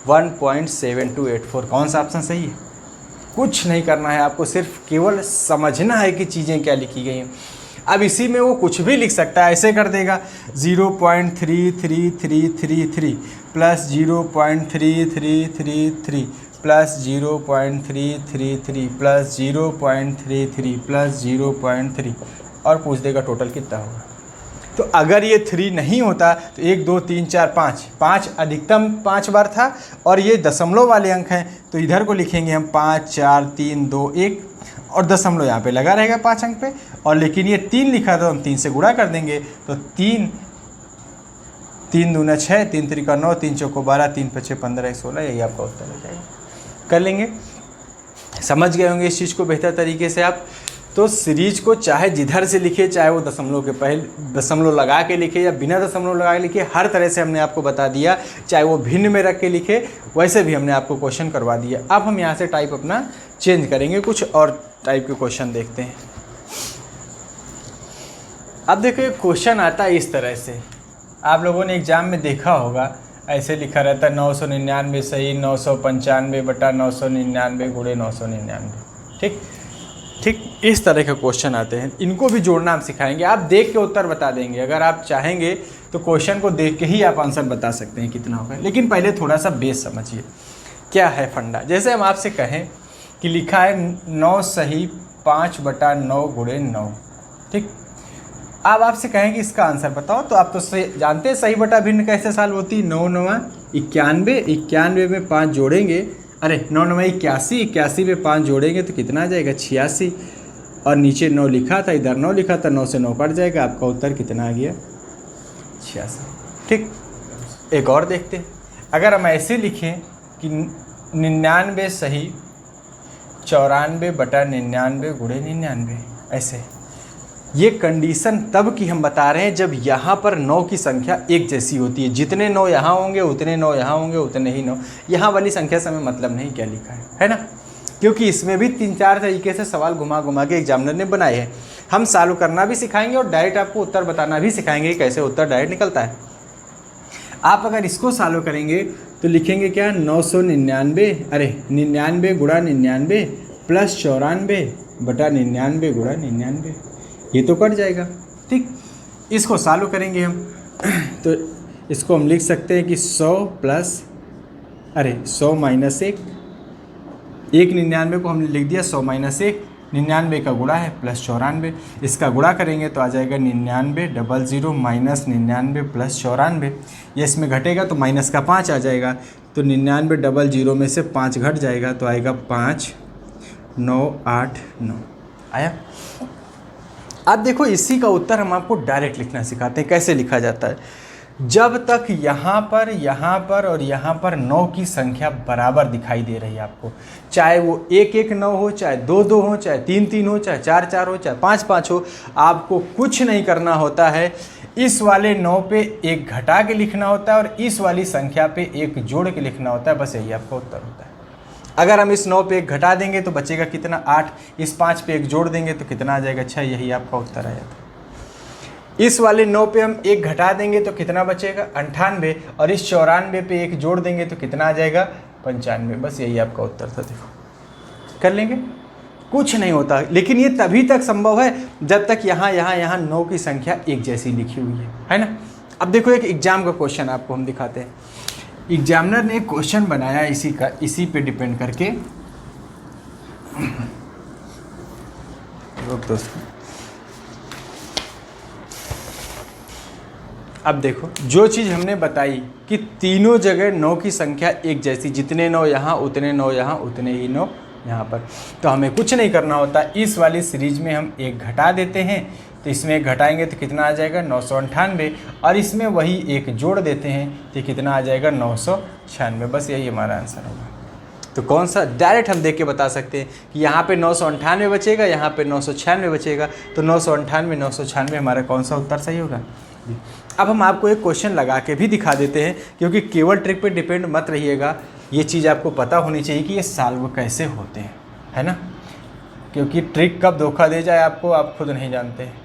1.7284 कौन सा ऑप्शन सही है? कुछ नहीं करना है आपको, सिर्फ केवल समझना है कि चीज़ें क्या लिखी गई हैं। अब इसी में वो कुछ भी लिख सकता है, ऐसे कर देगा 0.3333 प्लस 0.3333 प्लस 0.333 प्लस 0.33 प्लस 0.3 और पूछ देगा टोटल कितना होगा। तो अगर ये 3 नहीं होता तो 1 2 3 4 5 अधिकतम 5 बार था और ये दशमलव वाले अंक हैं तो इधर को लिखेंगे हम 5 4 3 2 1 और दशमलव यहाँ पे लगा रहेगा 5 अंक पे। और लेकिन ये 3 लिखा तो हम 3 से गुणा कर देंगे तो 3 दूना 6, 3 त्रिका 9, 3 चौको 12, 3 पचे 15, 16, यही आपका उत्तर हो जाएगा। कर लेंगे, समझ गए होंगे इस चीज़ को बेहतर तरीके से आप। तो सीरीज को चाहे जिधर से लिखे, चाहे वो दशमलव के पहले दशमलव लगा के लिखे या बिना दशमलव लगा के लिखे, हर तरह से हमने आपको बता दिया। चाहे वो भिन्न में रख के लिखे, वैसे भी हमने आपको क्वेश्चन करवा दिया। अब हम यहाँ से टाइप अपना चेंज करेंगे, कुछ और टाइप के क्वेश्चन देखते हैं। अब देखो क्वेश्चन आता है इस तरह से, आप लोगों ने एग्जाम में देखा होगा, ऐसे लिखा रहता है 999 सही 995 बटा 999 गुणे 999। ठीक इस तरह के क्वेश्चन आते हैं, इनको भी जोड़ना हम सिखाएंगे। आप देख के उत्तर बता देंगे, अगर आप चाहेंगे तो क्वेश्चन को देख के ही आप आंसर बता सकते हैं कितना होगा। लेकिन पहले थोड़ा सा बेस समझिए क्या है फंडा। जैसे हम आपसे कहें कि लिखा है 9 सही 5 बटा 9 गुणे 9, ठीक। अब आपसे कहें कि इसका आंसर बताओ, तो आप तो जानते हैं सही बटा भिन्न कैसे सॉल्व होती है। 9 9 91, 91 में 5 जोड़ेंगे, अरे 9 9 81, 81 में 5 जोड़ेंगे तो कितना आ जाएगा 86, और नीचे 9 लिखा था, इधर 9 लिखा था, 9 से 9 कट जाएगा, आपका उत्तर कितना आ गया 86। ठीक, एक और देखते हैं। अगर हम ऐसे लिखें कि 99 सही 94 बटा 99 गुणे 99, ऐसे ये कंडीशन तब की हम बता रहे हैं जब यहाँ पर 9 की संख्या एक जैसी होती है। जितने 9 यहाँ होंगे उतने 9 यहाँ होंगे, उतने ही 9 यहाँ वाली संख्या से हमें मतलब नहीं क्या लिखा है ना। क्योंकि इसमें भी 3-4 तरीके से सवाल घुमा घुमा के एग्जामिनर ने बनाए हैं। हम सॉल्व करना भी सिखाएंगे और डायरेक्ट आपको उत्तर बताना भी सिखाएंगे कैसे उत्तर डायरेक्ट निकलता है। आप अगर इसको सॉल्व करेंगे तो लिखेंगे क्या 999, अरे 99 गुणा 99 प्लस 94 बटा 99 गुणा 99, ये तो कट जाएगा। ठीक, इसको सॉल्व करेंगे हम तो इसको हम लिख सकते हैं कि 100 प्लस, अरे 100 माइनस 1, 99 को हमने लिख दिया 100 माइनस 1, 99 का गुणा है प्लस 94, इसका गुणा करेंगे तो आ जाएगा 99 00 माइनस 99 प्लस 94, ये इसमें घटेगा तो माइनस का 5 आ जाएगा, तो 99 00 में से 5 घट जाएगा तो आएगा 5989 आया। अब देखो इसी का उत्तर हम आपको डायरेक्ट लिखना सिखाते हैं। कैसे लिखा जाता है, जब तक यहाँ पर और यहाँ पर 9 की संख्या बराबर दिखाई दे रही है आपको, चाहे वो 1-1 9 हो, चाहे 2-2 हो, चाहे 3-3 हो, चाहे 4-4 हो, चाहे 5-5 हो, आपको कुछ नहीं करना होता है। इस वाले 9 पे एक घटा के लिखना होता है और इस वाली संख्या पे एक जोड़ के लिखना होता है, बस यही आपका उत्तर होता है। अगर हम इस 9 पे एक घटा देंगे तो बचेगा कितना 8, इस 5 पे एक जोड़ देंगे तो कितना आ जाएगा 6, यही आपका उत्तर आया था। इस वाले 9 पे हम एक घटा देंगे तो कितना बचेगा 98, और इस 94 पे एक जोड़ देंगे तो कितना आ जाएगा 95, बस यही आपका उत्तर था। देखो कर लेंगे, कुछ नहीं होता। लेकिन ये तभी तक संभव है जब तक यहाँ 9 की संख्या एक जैसी लिखी हुई है ना। अब देखो एक एग्जाम का क्वेश्चन आपको हम दिखाते हैं। एग्जामिनर ने एक क्वेश्चन बनाया इसी पे डिपेंड करके। दोस्तों अब देखो जो चीज़ हमने बताई कि तीनों जगह 9 की संख्या एक जैसी, जितने 9 यहाँ उतने 9 यहाँ उतने ही 9 यहाँ पर, तो हमें कुछ नहीं करना होता। इस वाली सीरीज में हम एक घटा देते हैं तो इसमें एक घटाएंगे तो कितना आ जाएगा 998, और इसमें वही एक जोड़ देते हैं तो कितना आ जाएगा 996, बस यही हमारा आंसर होगा। तो कौन सा डायरेक्ट हम देख के बता सकते हैं कि यहाँ पे 998 बचेगा, यहाँ पे 996 बचेगा, तो 998 996 हमारा कौन सा उत्तर सही होगा। अब हम आपको एक क्वेश्चन लगा के भी दिखा देते हैं, क्योंकि केवल ट्रिक पे डिपेंड मत रहिएगा, ये चीज़ आपको पता होनी चाहिए कि ये सॉल्व कैसे होते हैं, है ना, क्योंकि ट्रिक कब धोखा दे जाए आपको आप खुद नहीं जानते हैं।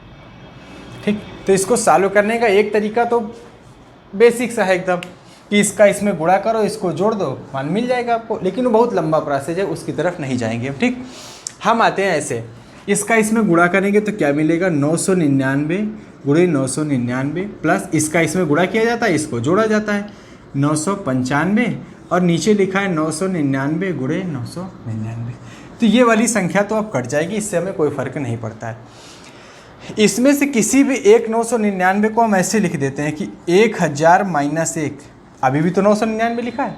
ठीक, तो इसको सॉल्व करने का एक तरीका तो बेसिक सा है एकदम, कि इसका इसमें गुणा करो, इसको जोड़ दो, मान मिल जाएगा आपको, लेकिन वो बहुत लंबा प्रोसेस है, उसकी तरफ नहीं जाएंगे। ठीक, हम आते हैं ऐसे, इसका इसमें गुणा करेंगे तो क्या मिलेगा, 999 गुणे 999 प्लस इसका इसमें गुणा किया जाता है, इसको जोड़ा जाता है 995, और नीचे लिखा है 999 गुणे 999। तो ये वाली संख्या तो अब कट जाएगी, इससे हमें कोई फ़र्क नहीं पड़ता है। इसमें से किसी भी एक 999 को हम ऐसे लिख देते हैं कि 1000 माइनस 1, अभी भी तो 999 लिखा है,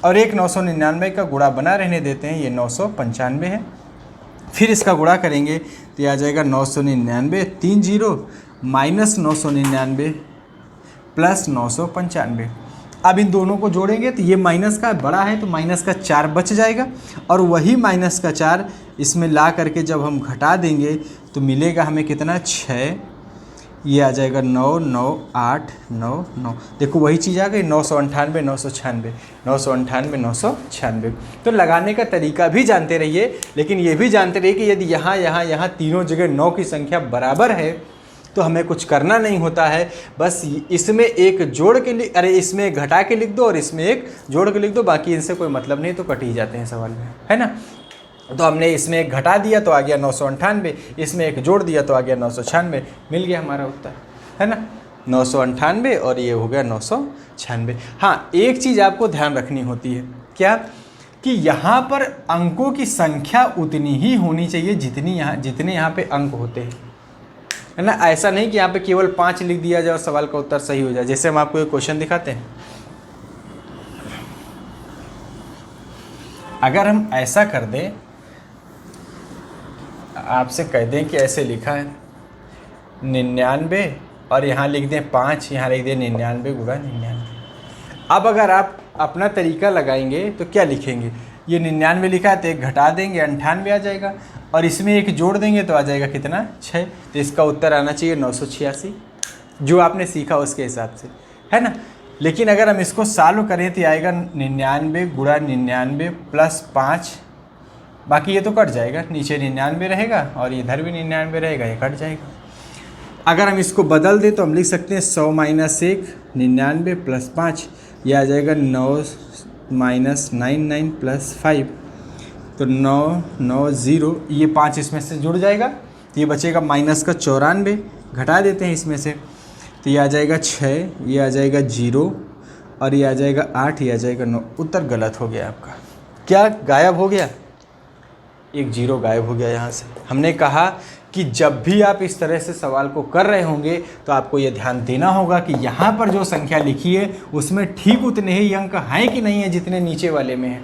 और एक 999 का गुणा बना रहने देते हैं, ये 995 है। फिर इसका गुणा करेंगे तो ये आ जाएगा 999 3 जीरो माइनस 999 प्लस 995। अब इन दोनों को जोड़ेंगे तो ये माइनस का बड़ा है तो माइनस का 4 बच जाएगा, और वही माइनस का 4 इसमें ला करके जब हम घटा देंगे तो मिलेगा हमें कितना, 6, ये आ जाएगा 9 9 8 9 9। देखो वही चीज़ आ गई, 998 996 998 996। तो लगाने का तरीका भी जानते रहिए, लेकिन ये भी जानते रहिए कि यदि यहाँ यहाँ यहाँ तीनों जगह 9 की संख्या बराबर है तो हमें कुछ करना नहीं होता है, बस इसमें एक जोड़ के लिख, अरे इसमें एक घटा के लिख दो और इसमें एक जोड़ के लिख दो, बाकी इनसे कोई मतलब नहीं, तो कट ही जाते हैं सवाल में, है ना। तो हमने इसमें एक घटा दिया तो आ गया 998, इसमें एक जोड़ दिया तो आ गया 996, मिल गया हमारा उत्तर, है ना, 998 और ये हो गया 996। हाँ, एक चीज़ आपको ध्यान रखनी होती है, क्या, कि यहाँ पर अंकों की संख्या उतनी ही होनी चाहिए जितने यहाँ पे अंक होते हैं, है ना। ऐसा नहीं कि यहाँ पे केवल 5 लिख दिया जाए और सवाल का उत्तर सही हो जाए। जैसे हम आपको एक क्वेश्चन दिखाते हैं, अगर हम ऐसा कर दें, आपसे कह दें कि ऐसे लिखा है 99 और यहाँ लिख दें 5, यहाँ लिख दें 99 गुणा 99। अब अगर आप अपना तरीका लगाएंगे तो क्या लिखेंगे, ये 99 लिखा है तो एक घटा देंगे 98 आ जाएगा, और इसमें एक जोड़ देंगे तो आ जाएगा कितना, 6। तो इसका उत्तर आना चाहिए 986, जो आपने सीखा उसके हिसाब से, है ना। लेकिन अगर हम इसको सॉल्व करें तो आएगा 99 गुणा 99 प्लस 5, बाकी ये तो कट जाएगा, नीचे 99 रहेगा और इधर भी 99 रहेगा, ये कट जाएगा। अगर हम इसको बदल दें तो हम लिख सकते हैं 100 माइनस 1 99 प्लस 5, यह आ जाएगा 9 माइनस 99 प्लस 5, तो 9 9 0, ये 5 इसमें से जुड़ जाएगा, तो ये बचेगा माइनस का 94, घटा देते हैं इसमें से, तो ये आ जाएगा 6, ये आ जाएगा 0 और ये आ जाएगा 8, ये आ जाएगा 9। उत्तर गलत हो गया आपका, क्या गायब हो गया, एक 0 गायब हो गया यहाँ से। हमने कहा कि जब भी आप इस तरह से सवाल को कर रहे होंगे तो आपको ये ध्यान देना होगा कि यहाँ पर जो संख्या लिखी है उसमें ठीक उतने ही अंक हैं कि नहीं है जितने नीचे वाले में है।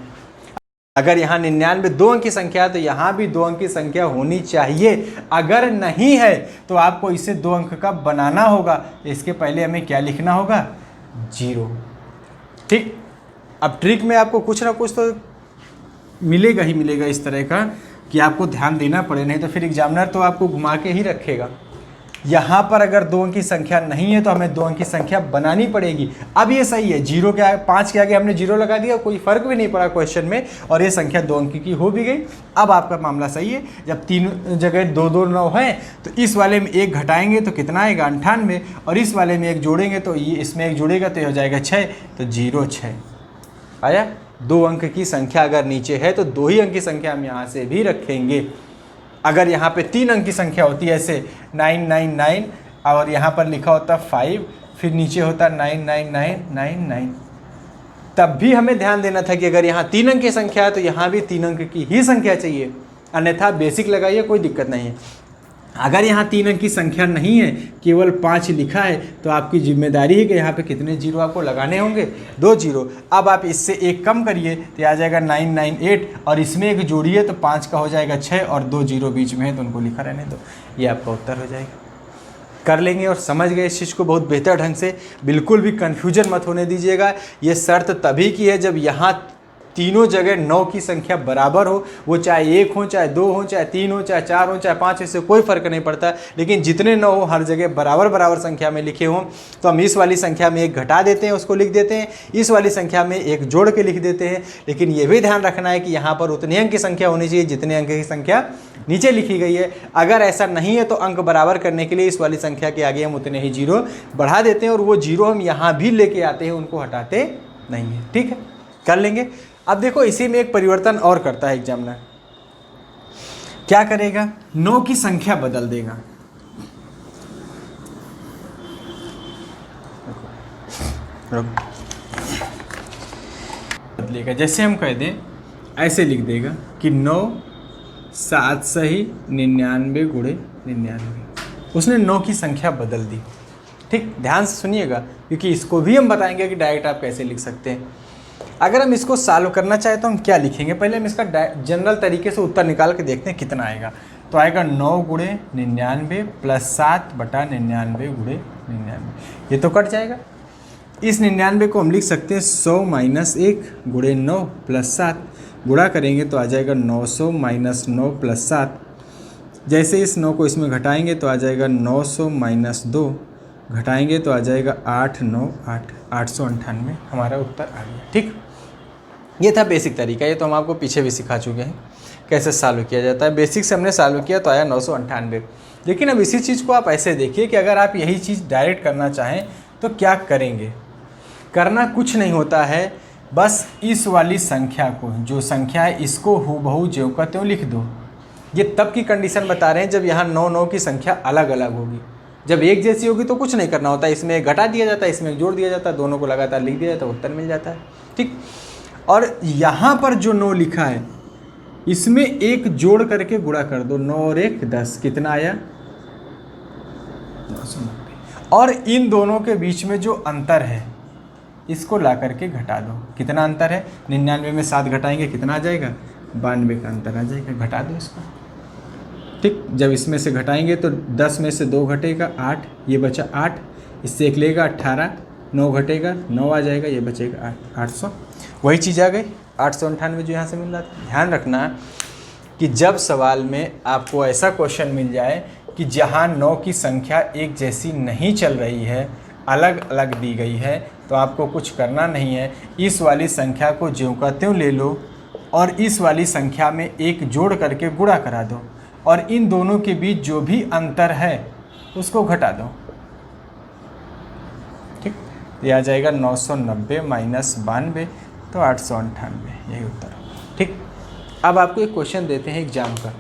अगर यहाँ 99 2 अंक की संख्या है तो यहाँ भी 2 अंक की संख्या होनी चाहिए, अगर नहीं है तो आपको इसे 2 अंक का बनाना होगा। इसके पहले हमें क्या लिखना होगा, 0। ठीक, अब ट्रिक में आपको कुछ ना कुछ तो मिलेगा ही मिलेगा इस तरह का कि आपको ध्यान देना पड़े, नहीं तो फिर एग्जामिनर तो आपको घुमा के ही रखेगा। यहाँ पर अगर 2 अंक की संख्या नहीं है तो हमें 2 अंक की संख्या बनानी पड़ेगी। अब ये सही है, 0 के आगे 5 के आगे हमने 0 लगा दिया, कोई फर्क भी नहीं पड़ा क्वेश्चन में, और ये संख्या 2 अंक की हो भी गई। अब आपका मामला सही है, जब 3 जगह 2 2 9 है तो इस वाले में 1 घटाएंगे तो कितना आएगा 98, और इस वाले में 1 जोड़ेंगे तो ये इसमें 1 जुड़ेगा तो ये हो जाएगा 6, तो 0 6 आया। 2 अंक की संख्या अगर नीचे है तो 2 ही अंक की संख्या हम यहाँ से भी रखेंगे। अगर यहाँ पे 3 अंक की संख्या होती है ऐसे 999 और यहाँ पर लिखा होता 5, फिर नीचे होता 99999, तब भी हमें ध्यान देना था कि अगर यहाँ 3 अंक की संख्या है तो यहाँ भी 3 अंक की ही संख्या चाहिए, अन्यथा बेसिक लगाइए, कोई दिक्कत नहीं है। अगर यहाँ 3 अंक की संख्या नहीं है, केवल 5 लिखा है, तो आपकी जिम्मेदारी है कि यहाँ पे कितने 0 आपको लगाने होंगे, 2 0। अब आप इससे एक कम करिए तो आ जाएगा 998, और इसमें एक जोड़िए तो 5 का हो जाएगा 6, और 2 0 बीच में है तो उनको लिखा रहने दो, ये आपका उत्तर हो जाएगा। कर लेंगे और समझ गए इस चीज़ को बहुत बेहतर ढंग से। बिल्कुल भी कन्फ्यूजन मत होने दीजिएगा। ये शर्त तभी की है जब यहाँ तीनों जगह 9 की संख्या बराबर हो, वो चाहे 1 हो, चाहे 2 हो, चाहे 3 हो, चाहे 4 हो, चाहे 5, इससे कोई फर्क नहीं पड़ता। लेकिन जितने 9 हो हर जगह बराबर बराबर संख्या में लिखे हों, तो हम इस वाली संख्या में 1 घटा देते हैं, उसको लिख देते हैं, इस वाली संख्या में 1 जोड़ के लिख देते हैं। लेकिन ये भी ध्यान रखना है कि यहाँ पर उतने अंक की संख्या होनी चाहिए जितने अंक की संख्या नीचे लिखी गई है। अगर ऐसा नहीं है तो अंक बराबर करने के लिए इस वाली संख्या के आगे हम उतने ही जीरो बढ़ा देते हैं, और वो जीरो हम यहाँ भी लेके आते हैं, उनको हटाते नहीं है। ठीक है, कर लेंगे। अब देखो इसी में एक परिवर्तन और करता है एग्जामिनर, क्या करेगा, 9 की संख्या बदल देगा। बदलेगा, जैसे हम कह दें, ऐसे लिख देगा कि 9 7 सही 99 गुणे 99। उसने 9 की संख्या बदल दी। ठीक, ध्यान से सुनिएगा, क्योंकि इसको भी हम बताएंगे कि डायरेक्ट आप कैसे लिख सकते हैं। अगर हम इसको सॉल्व करना चाहें तो हम क्या लिखेंगे, पहले हम इसका जनरल तरीके से उत्तर निकाल के देखते हैं कितना आएगा। तो आएगा 9 गुणे 99 प्लस 7 बटा 99 गुणे 99। ये तो कट जाएगा। इस 99 को हम लिख सकते हैं 100 माइनस 1 गुणे 9 प्लस 7। गुणा करेंगे तो आ जाएगा 900 माइनस 9 प्लस 7। जैसे इस 9 को इसमें घटाएंगे तो आ जाएगा 900 माइनस 2, घटाएंगे तो आ जाएगा 8 9 8 898। हमारा उत्तर आ गया। ठीक, ये था बेसिक तरीका। ये तो हम आपको पीछे भी सिखा चुके हैं कैसे सॉल्व किया जाता है। बेसिक से हमने सॉल्व किया तो आया 998। लेकिन अब इसी चीज़ को आप ऐसे देखिए कि अगर आप यही चीज़ डायरेक्ट करना चाहें तो क्या करेंगे। करना कुछ नहीं होता है, बस इस वाली संख्या को, जो संख्या है इसको हूबहू ज्यों का त्यों लिख दो। ये तब की कंडीशन बता रहे हैं जब यहाँ 9 की संख्या अलग अलग होगी। जब एक जैसी होगी तो कुछ नहीं करना होता, इसमें घटा दिया जाता है, इसमें जोड़ दिया जाता है, दोनों को लगातार लिख दिया जाता है, उत्तर मिल जाता है। ठीक, और यहाँ पर जो 9 लिखा है इसमें 1 जोड़ करके गुणा कर दो, 9 और 1 10, कितना आया 990। और इन दोनों के बीच में जो अंतर है इसको ला करके घटा दो। कितना अंतर है, 99 में 7 घटाएंगे कितना आ जाएगा, 92 का अंतर आ जाएगा। घटा दो इसको। ठीक, जब इसमें से घटाएंगे तो 10 में से 2 घटेगा 8, ये बचा 8, इससे 1 लेगा 18, 9 घटेगा 9 आ जाएगा, ये बचेगा 800। वही चीज़ आ गई 898 जो यहाँ से मिल रहा था। ध्यान रखना कि जब सवाल में आपको ऐसा क्वेश्चन मिल जाए कि जहाँ 9 की संख्या एक जैसी नहीं चल रही है, अलग अलग दी गई है, तो आपको कुछ करना नहीं है। इस वाली संख्या को ज्यों का त्यों ले लो और इस वाली संख्या में 1 जोड़ करके गुणा करा दो, और इन दोनों के बीच जो भी अंतर है उसको घटा दो। ठीक, ये आ जाएगा 990 माइनस 92, तो 898, यही उत्तर होगा। ठीक, अब आपको एक क्वेश्चन देते हैं एग्जाम का।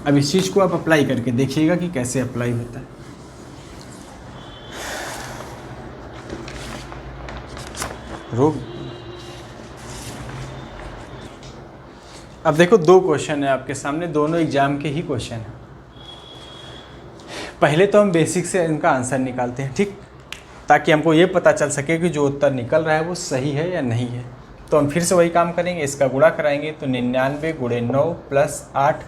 अब इस चीज़ को आप अप्लाई करके देखिएगा कि कैसे अप्लाई होता है। रोक, अब देखो 2 क्वेश्चन है आपके सामने, दोनों एग्जाम के ही क्वेश्चन हैं। पहले तो हम बेसिक से इनका आंसर निकालते हैं। ठीक, ताकि हमको ये पता चल सके कि जो उत्तर निकल रहा है वो सही है या नहीं है। तो हम फिर से वही काम करेंगे, इसका गुणा कराएंगे तो 99 गुणे 9 प्लस 8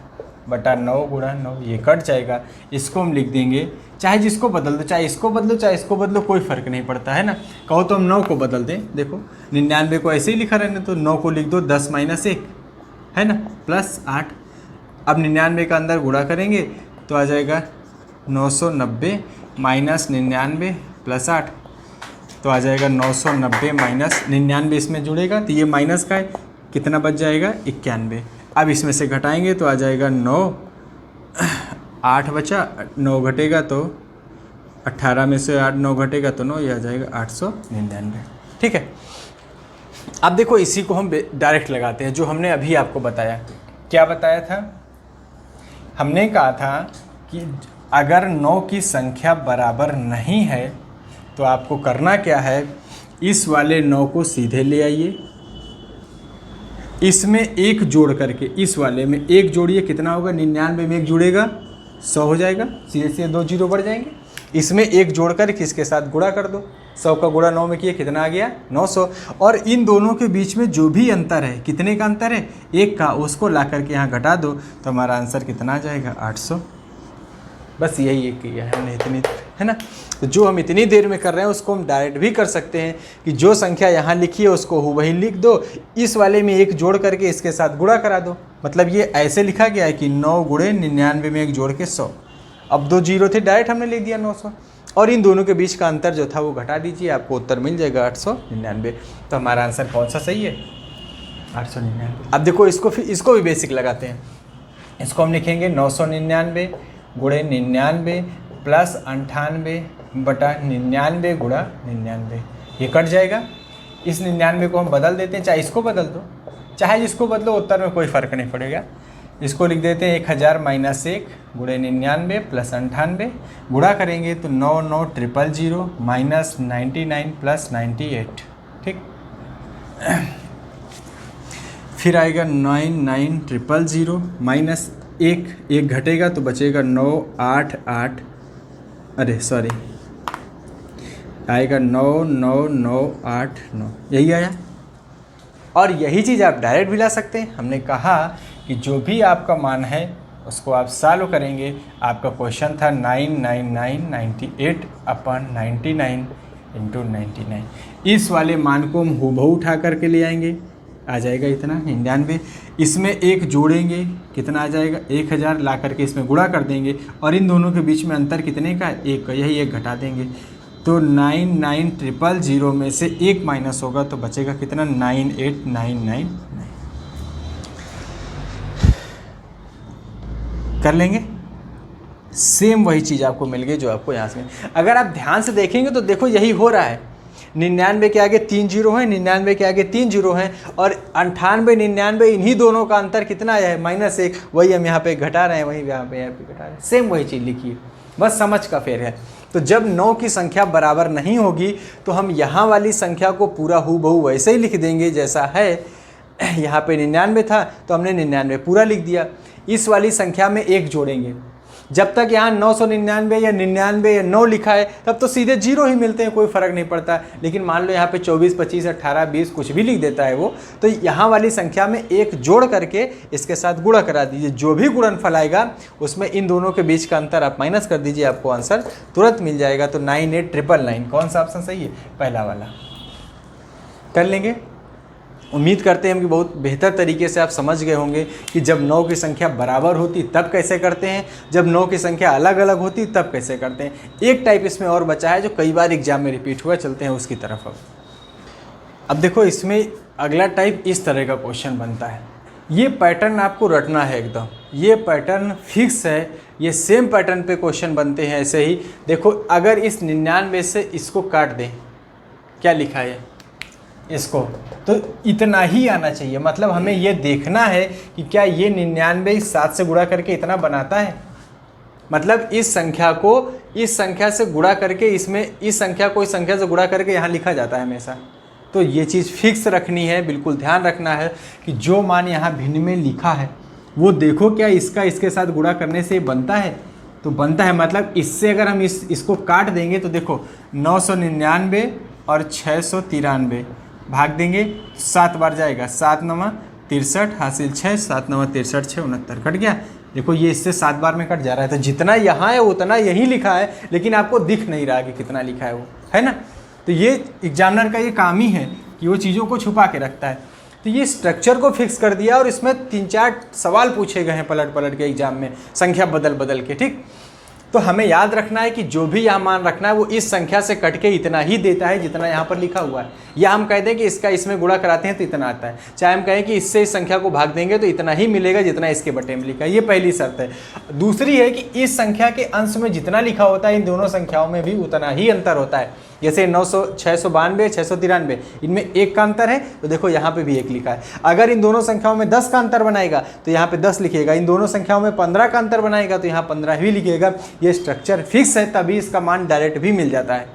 बटा 9 गुणा 9, ये कट जाएगा। इसको हम लिख देंगे, चाहे जिसको बदल दो, चाहे इसको बदलो चाहे इसको बदलो, कोई फ़र्क नहीं पड़ता है ना। कहो तो हम 9 को बदल दें, देखो 99 को ऐसे ही लिखा रहने, तो 9 को लिख दो 10 माइनस 1 है ना, प्लस 8। अब 99 का अंदर गुणा करेंगे तो आ जाएगा 990 माइनस 99 प्लस 8, तो आ जाएगा 990 माइनस 99, इसमें जुड़ेगा तो ये माइनस का है, कितना बच जाएगा 91। अब इसमें से घटाएंगे तो आ जाएगा 9, 8 बचा, 9 घटेगा तो 18 में से 8 9 घटेगा तो 9, ये आ जाएगा 899। ठीक है, अब देखो इसी को हम डायरेक्ट लगाते हैं, जो हमने अभी आपको बताया। क्या बताया था, हमने कहा था कि अगर 9 की संख्या बराबर नहीं है तो आपको करना क्या है, इस वाले 9 को सीधे ले आइए, इसमें 1 जोड़ करके इस वाले में 1 जोड़िए, कितना होगा, 99 में 1 जुड़ेगा 100 हो जाएगा, सीधे सीधे 2 जीरो बढ़ जाएंगे। इसमें 1 जोड़कर किसके साथ गुणा कर दो, 100 का गुणा 9 में किए, कितना आ गया 900। और इन दोनों के बीच में जो भी अंतर है, कितने का अंतर है, 1 का, उसको ला करके यहाँ घटा दो, तो हमारा आंसर कितना आ जाएगा 800। बस यही एक किया है हमने इतनी, है ना। तो जो हम इतनी देर में कर रहे हैं उसको हम डायरेक्ट भी कर सकते हैं कि जो संख्या यहाँ लिखी है उसको वही लिख दो, इस वाले में एक जोड़ करके इसके साथ गुणा करा दो। मतलब ये ऐसे लिखा गया है कि 9 गुणे 99 में एक जोड़ के 100। अब 2 जीरो थे, डायरेक्ट हमने लिख दिया 900, और इन दोनों के बीच का अंतर जो था वो घटा दीजिए, आपको उत्तर मिल जाएगा 899। तो हमारा आंसर कौन सा सही है? 899। अब देखो इसको भी बेसिक लगाते हैं। इसको हम लिखेंगे 999 गुणे 99 प्लस 98 बटा 99 गुणा 99। ये कट जाएगा। इस 99 को हम बदल देते हैं, चाहे इसको बदल दो चाहे जिसको बदलो, उत्तर में कोई फ़र्क नहीं पड़ेगा। इसको लिख देते हैं 1000 माइनस 1 गुणे 99 प्लस 98, गुणा करेंगे तो 99000 माइनस 99 प्लस 98, ठीक। फिर आएगा 99000 माइनस एक घटेगा तो बचेगा 988, अरे सॉरी, आएगा 99989, यही आया। और यही चीज़ आप डायरेक्ट भी ला सकते हैं। हमने कहा कि जो भी आपका मान है उसको आप सॉल्व करेंगे। आपका क्वेश्चन था 99998 अपन 99 इंटू 99। इस वाले मान को हम हूबहू उठा करके ले आएंगे, आ जाएगा इतना 99। इसमें एक जोड़ेंगे, कितना आ जाएगा 1000, ला करके इसमें गुणा कर देंगे, और इन दोनों के बीच में अंतर कितने का है? 1 का, यही 1 घटा देंगे तो 99000 में से 1 माइनस होगा तो बचेगा कितना? 98999। कर लेंगे। सेम वही चीज़ आपको मिल गई जो आपको यहाँ से। अगर आप ध्यान से देखेंगे तो देखो यही हो रहा है। 99 के आगे 3 जीरो हैं, 99 के आगे 3 जीरो हैं, और 98 99 इन्हीं दोनों का अंतर कितना आया है? -1। वही हम यहाँ पे घटा रहे हैं, वही यहाँ पे घटा रहे हैं। सेम वही चीज़ लिखी है, बस समझ का फेर है। तो जब 9 की संख्या बराबर नहीं होगी तो हम यहाँ वाली संख्या को पूरा हूबहू वैसे ही लिख देंगे जैसा है। यहाँ पे 99 था तो हमने 99 पूरा लिख दिया। इस वाली संख्या में 1 जोड़ेंगे। जब तक यहाँ 999 या 99 या 9 लिखा है तब तो सीधे जीरो ही मिलते हैं, कोई फ़र्क नहीं पड़ता। लेकिन मान लो यहाँ पे 24 25 18 20 कुछ भी लिख देता है वो, तो यहाँ वाली संख्या में 1 जोड़ करके इसके साथ गुणा करा दीजिए। जो भी गुणनफल आएगा उसमें इन दोनों के बीच का अंतर आप माइनस कर दीजिए, आपको आंसर तुरंत मिल जाएगा। तो 98999 कौन सा ऑप्शन सही है? पहला वाला। कर लेंगे। उम्मीद करते हैं कि बहुत बेहतर तरीके से आप समझ गए होंगे कि जब 9 की संख्या बराबर होती तब कैसे करते हैं, जब 9 की संख्या अलग अलग होती तब कैसे करते हैं। एक टाइप इसमें और बचा है जो कई बार एग्जाम में रिपीट हुआ, चलते हैं उसकी तरफ। अब देखो इसमें अगला टाइप इस तरह का क्वेश्चन बनता है। ये पैटर्न आपको रटना है एकदम, ये पैटर्न फिक्स है, ये सेम पैटर्न पे क्वेश्चन बनते हैं ऐसे ही। देखो अगर इस 99 से इसको काट दें, क्या लिखा है इसको, तो इतना ही आना चाहिए। मतलब हमें ये देखना है कि क्या ये 99 इस 7 से गुणा करके इतना बनाता है। मतलब इस संख्या को इस संख्या से गुणा करके इसमें इस संख्या को इस संख्या से गुणा करके यहाँ लिखा जाता है हमेशा। तो ये चीज़ फिक्स रखनी है, बिल्कुल ध्यान रखना है कि जो मान यहाँ भिन्न में लिखा है वो देखो क्या इसका इसके साथ गुणा करने से बनता है। तो बनता है, मतलब इससे अगर हम इसको काट देंगे तो देखो 999 और 693 भाग देंगे 7 बार जाएगा, 7 9 63 हासिल 6, 7 9 63 6 69 कट गया। देखो ये इससे 7 बार में कट जा रहा है, तो जितना यहाँ है उतना यही लिखा है, लेकिन आपको दिख नहीं रहा कि कितना लिखा है वो, है ना। तो ये एग्जामिनर का ये काम ही है कि वो चीज़ों को छुपा के रखता है। तो ये स्ट्रक्चर को फिक्स कर दिया और इसमें 3-4 सवाल पूछे गए हैं पलट पलट के एग्जाम में, संख्या बदल बदल के, ठीक। तो हमें याद रखना है कि जो भी यहाँ मान रखना है वो इस संख्या से कट के इतना ही देता है जितना यहाँ पर लिखा हुआ है। या हम कह दें कि इसका इसमें गुणा कराते हैं तो इतना आता है, चाहे हम कहें कि इससे इस संख्या को भाग देंगे तो इतना ही मिलेगा जितना इसके बटे में लिखा है। ये पहली शर्त है। दूसरी है कि इस संख्या के अंश में जितना लिखा होता है इन दोनों संख्याओं में भी उतना ही अंतर होता है। जैसे 692 693 इनमें 1 का अंतर है, तो देखो यहाँ पे भी 1 लिखा है। अगर इन दोनों संख्याओं में 10 का अंतर बनाएगा तो यहाँ पे 10 लिखेगा, इन दोनों संख्याओं में 15 का अंतर बनाएगा तो यहाँ 15 ही लिखेगा। ये स्ट्रक्चर फिक्स है, तभी इसका मान डायरेक्ट भी मिल जाता है,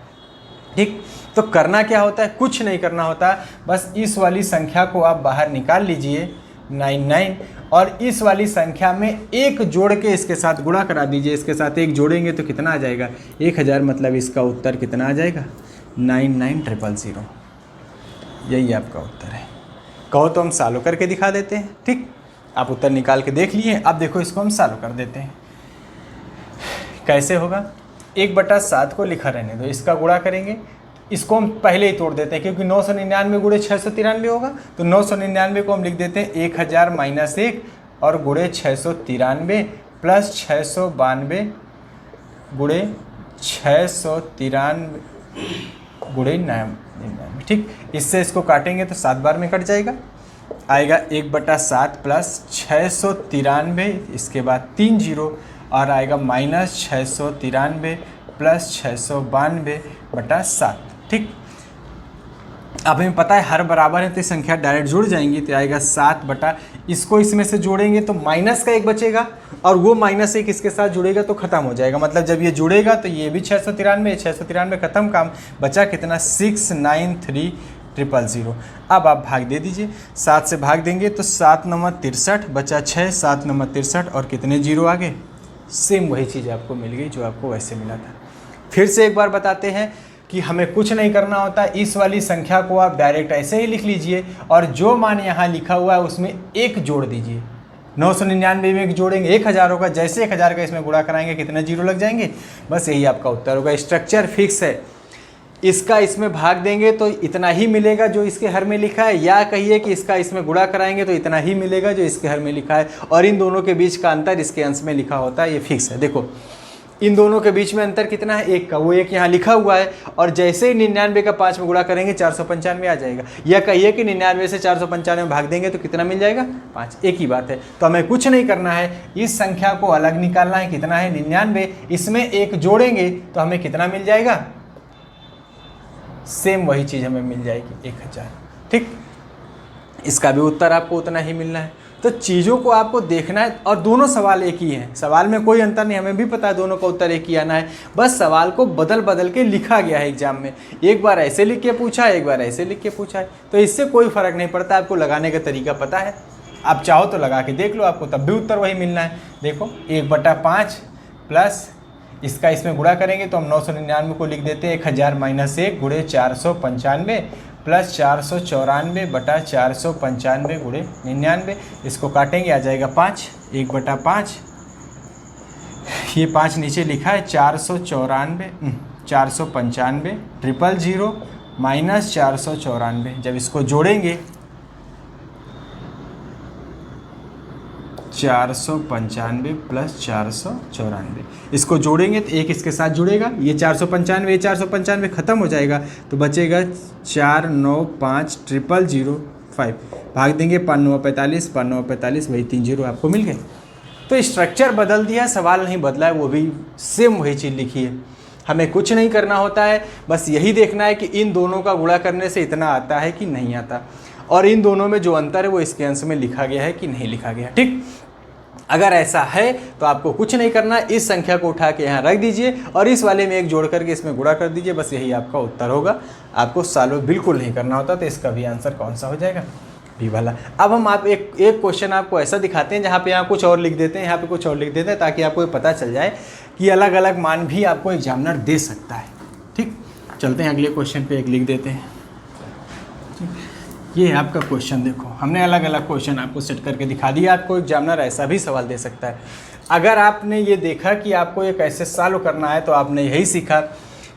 ठीक। तो करना क्या होता है, कुछ नहीं करना होता, बस इस वाली संख्या को आप बाहर निकाल लीजिए 99 और इस वाली संख्या में 1 जोड़ के इसके साथ गुणा करा दीजिए। इसके साथ 1 जोड़ेंगे तो कितना आ जाएगा 1000, मतलब इसका उत्तर कितना आ जाएगा 99000। यही आपका उत्तर है। कहो तो हम सॉल्व करके दिखा देते हैं, ठीक। आप उत्तर निकाल के देख लिए। अब देखो इसको हम सॉल्व कर देते हैं। कैसे होगा, 1/7 को लिखा रहने दो, इसका गुणा करेंगे, इसको हम पहले ही तोड़ देते हैं क्योंकि 999 गुणे 693 होगा, तो 999 को हम लिख देते हैं 1000 - 1 और गुणे 693 प्लस 692 गुणे 693 गुणे 99। ठीक, इससे इसको काटेंगे तो 7 बार में कट जाएगा, आएगा 1/7 प्लस 693, इसके बाद 3 जीरो और आएगा -693 प्लस 692/7। ठीक, अब हमें पता है हर बराबर है तो संख्या डायरेक्ट जुड़ जाएंगी, तो आएगा 7 इसको इसमें से जोड़ेंगे तो माइनस का 1 बचेगा और वो -1 इसके साथ जुड़ेगा तो खत्म हो जाएगा। मतलब जब ये जुड़ेगा तो ये भी 693 खत्म, काम बचा कितना 693,000। अब आप भाग दे दीजिए, 7 से भाग देंगे तो 7 9 63 बचा 6, 7 9 63 और कितने जीरो आगे, सेम वही चीज़ आपको मिल गई जो आपको वैसे मिला था। फिर से एक बार बताते हैं कि हमें कुछ नहीं करना होता, इस वाली संख्या को आप डायरेक्ट ऐसे ही लिख लीजिए और जो मान यहाँ लिखा हुआ है उसमें 1 जोड़ दीजिए। 999 में 1 जोड़ेंगे 1000 होगा, जैसे 1000 का इसमें गुणा कराएंगे कितने जीरो लग जाएंगे, बस यही आपका उत्तर होगा। स्ट्रक्चर फिक्स है, इसका इसमें भाग देंगे तो इतना ही मिलेगा जो इसके हर में लिखा है, या कहिए कि इसका इसमें गुणा कराएंगे तो इतना ही मिलेगा जो इसके हर में लिखा है, और इन दोनों के बीच का अंतर इसके अंश में लिखा होता है, ये फिक्स है। देखो इन दोनों के बीच में अंतर कितना है, 1 का, वो 1 यहाँ लिखा हुआ है, और जैसे ही 99 का 5 में गुणा करेंगे 495 आ जाएगा, या कहिए कि 99 से 495 में भाग देंगे तो कितना मिल जाएगा 5, एक ही बात है। तो हमें कुछ नहीं करना है, इस संख्या को अलग निकालना है, कितना है 99, इसमें 1 जोड़ेंगे तो हमें कितना मिल जाएगा, सेम वही चीज़ हमें मिल जाएगी 1000। ठीक, इसका भी उत्तर आपको उतना ही मिलना है। तो चीज़ों को आपको देखना है, और दोनों सवाल एक ही हैं, सवाल में कोई अंतर नहीं, हमें भी पता है दोनों का उत्तर एक ही आना है, बस सवाल को बदल बदल के लिखा गया है एग्जाम में, एक बार ऐसे लिख के पूछा है, एक बार ऐसे लिख के पूछा है, तो इससे कोई फ़र्क नहीं पड़ता, आपको लगाने का तरीका पता है, आप चाहो तो लगा के देख लो, आपको तब भी उत्तर वही मिलना है। देखो 1/5 प्लस इसका इसमें गुणा करेंगे तो हम 999 को लिख देते हैं 1000 - 1 गुणे 495 प्लस 494/495 गुणे 99, इसको काटेंगे आ जाएगा 5, 1/5, ये 5 नीचे लिखा है 495 000 माइनस 494, जब इसको जोड़ेंगे 495 प्लस 494, इसको जोड़ेंगे तो 1 इसके साथ जुड़ेगा, ये 495 खत्म हो जाएगा तो बचेगा 495,005, भाग देंगे 5 9 45, 5 9 45, वही 3 जीरो आपको मिल गए। तो स्ट्रक्चर बदल दिया, सवाल नहीं बदला है, वो भी सेम वही चीज़ लिखी है। हमें कुछ नहीं करना होता है, बस यही देखना है कि इन दोनों का गुणा करने से इतना आता है कि नहीं आता, और इन दोनों में जो अंतर है वो इसके अंश में लिखा गया है कि नहीं लिखा गया। ठीक, अगर ऐसा है तो आपको कुछ नहीं करना, इस संख्या को उठा के यहाँ रख दीजिए और इस वाले में 1 जोड़ करके इसमें गुणा कर दीजिए, बस यही आपका उत्तर होगा। आपको सॉल्व बिल्कुल नहीं करना होता, तो इसका भी आंसर कौन सा हो जाएगा, बी वाला। अब हम आप एक क्वेश्चन आपको ऐसा दिखाते हैं जहाँ पे यहाँ कुछ और लिख देते हैं, यहाँ पे कुछ और लिख देते हैं, ताकि आपको ये पता चल जाए कि अलग अलग मान भी आपको एग्जामिनर दे सकता है। ठीक, चलते हैं अगले क्वेश्चन पे, एक लिख देते हैं। ये है आपका क्वेश्चन, देखो हमने अलग अलग क्वेश्चन आपको सेट करके दिखा दिया, आपको एग्जामिनर ऐसा भी सवाल दे सकता है। अगर आपने ये देखा कि आपको ये कैसे सॉल्व करना है, तो आपने यही सीखा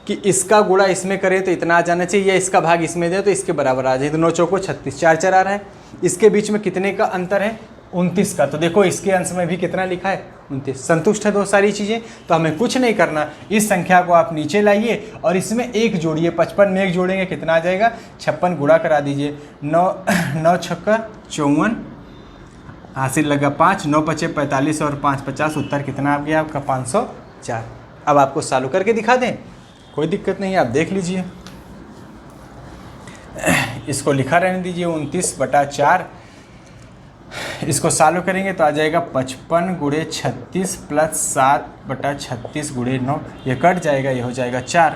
कि इसका गुणा इसमें करें तो इतना आ जाना चाहिए, या इसका भाग इसमें दे तो इसके बराबर आ जाए। तो 9 चौको 36, 4 4 आ रहा है, इसके बीच में कितने का अंतर है, 29 का। तो देखो इसके अंश में भी कितना लिखा है, 29। संतुष्ट है दो सारी चीज़ें, तो हमें कुछ नहीं करना, इस संख्या को आप नीचे लाइए और इसमें 1 जोड़िए, 55 में 1 जोड़ेंगे कितना आ जाएगा, 56 गुणा करा दीजिए, 9 छक्का 54, हासिल लगा 5, 9 पचे 45 और 5 50, उत्तर कितना आ गया आपका 504। अब आपको चालू करके दिखा दें, कोई दिक्कत नहीं है, आप देख लीजिए, इसको लिखा रहने दीजिए 29/4, इसको चालू करेंगे तो आ जाएगा 55 गुणे 36 प्लस 7/36 गुणे 9, ये कट जाएगा, ये हो जाएगा 4।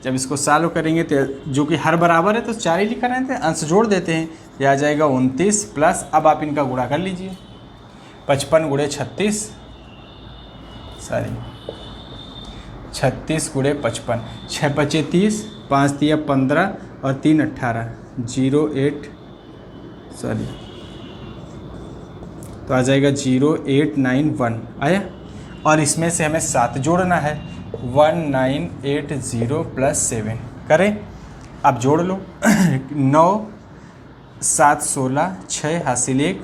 जब इसको चालू करेंगे तो जो कि हर बराबर है तो 4 ही लिखा रहते हैं, अंश जोड़ देते हैं, ये आ जाएगा 29 प्लस, अब आप इनका गुणा कर लीजिए, 55 गुणे 36 गुणे 55, 6 पचे 30, 5 तिया 15 और 3 18, 08 तो आ जाएगा 0891 आया। और इसमें से हमें 7 जोड़ना है। 1980 + 7 करें, अब जोड़ लो। 9 7 16 6 हासिल 1,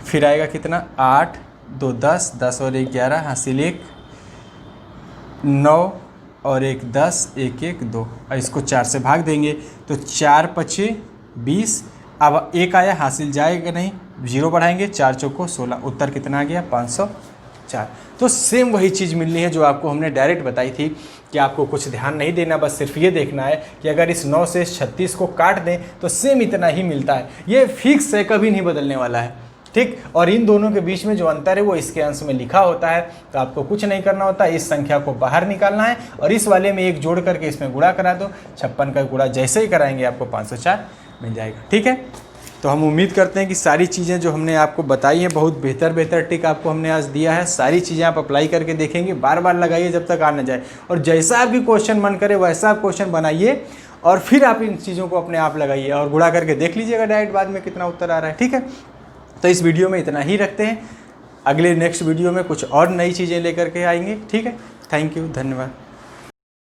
फिर आएगा कितना 8 2 10 10 और 1 11 हासिल 1, 9 और 1 10 1 1 2, और इसको 4 से भाग देंगे तो 4 5 20। अब 1 आया हासिल जाएगा नहीं, 0 बढ़ाएंगे, 4 चौको 16, उत्तर कितना आ गया 504। तो सेम वही चीज़ मिलनी है जो आपको हमने डायरेक्ट बताई थी कि आपको कुछ ध्यान नहीं देना, बस सिर्फ ये देखना है कि अगर इस 9 से 36 को काट दें तो सेम इतना ही मिलता है। ये फिक्स है, कभी नहीं बदलने वाला है, ठीक। और इन दोनों के बीच में जो अंतर है वो इसके अंश में लिखा होता है, तो आपको कुछ नहीं करना होता, इस संख्या को बाहर निकालना है और इस वाले में 1 जोड़ करके इसमें गुणा करा दो। 56 का गुणा जैसे ही कराएंगे आपको 504 मिल जाएगा, ठीक है। तो हम उम्मीद करते हैं कि सारी चीज़ें जो हमने आपको बताई हैं, बहुत बेहतर ट्रिक आपको हमने आज दिया है, सारी चीज़ें आप अप्लाई करके देखेंगे, बार बार लगाइए जब तक आ न जाए, और जैसा भी क्वेश्चन मन करे वैसा आप क्वेश्चन बनाइए और फिर आप इन चीज़ों को अपने आप लगाइए और गुणा करके देख लीजिएगा डायरेक्ट बाद में कितना उत्तर आ रहा है, ठीक है। तो इस वीडियो में इतना ही रखते हैं, अगले नेक्स्ट वीडियो में कुछ और नई चीज़ें लेकर के आएंगे, ठीक है। थैंक यू, धन्यवाद।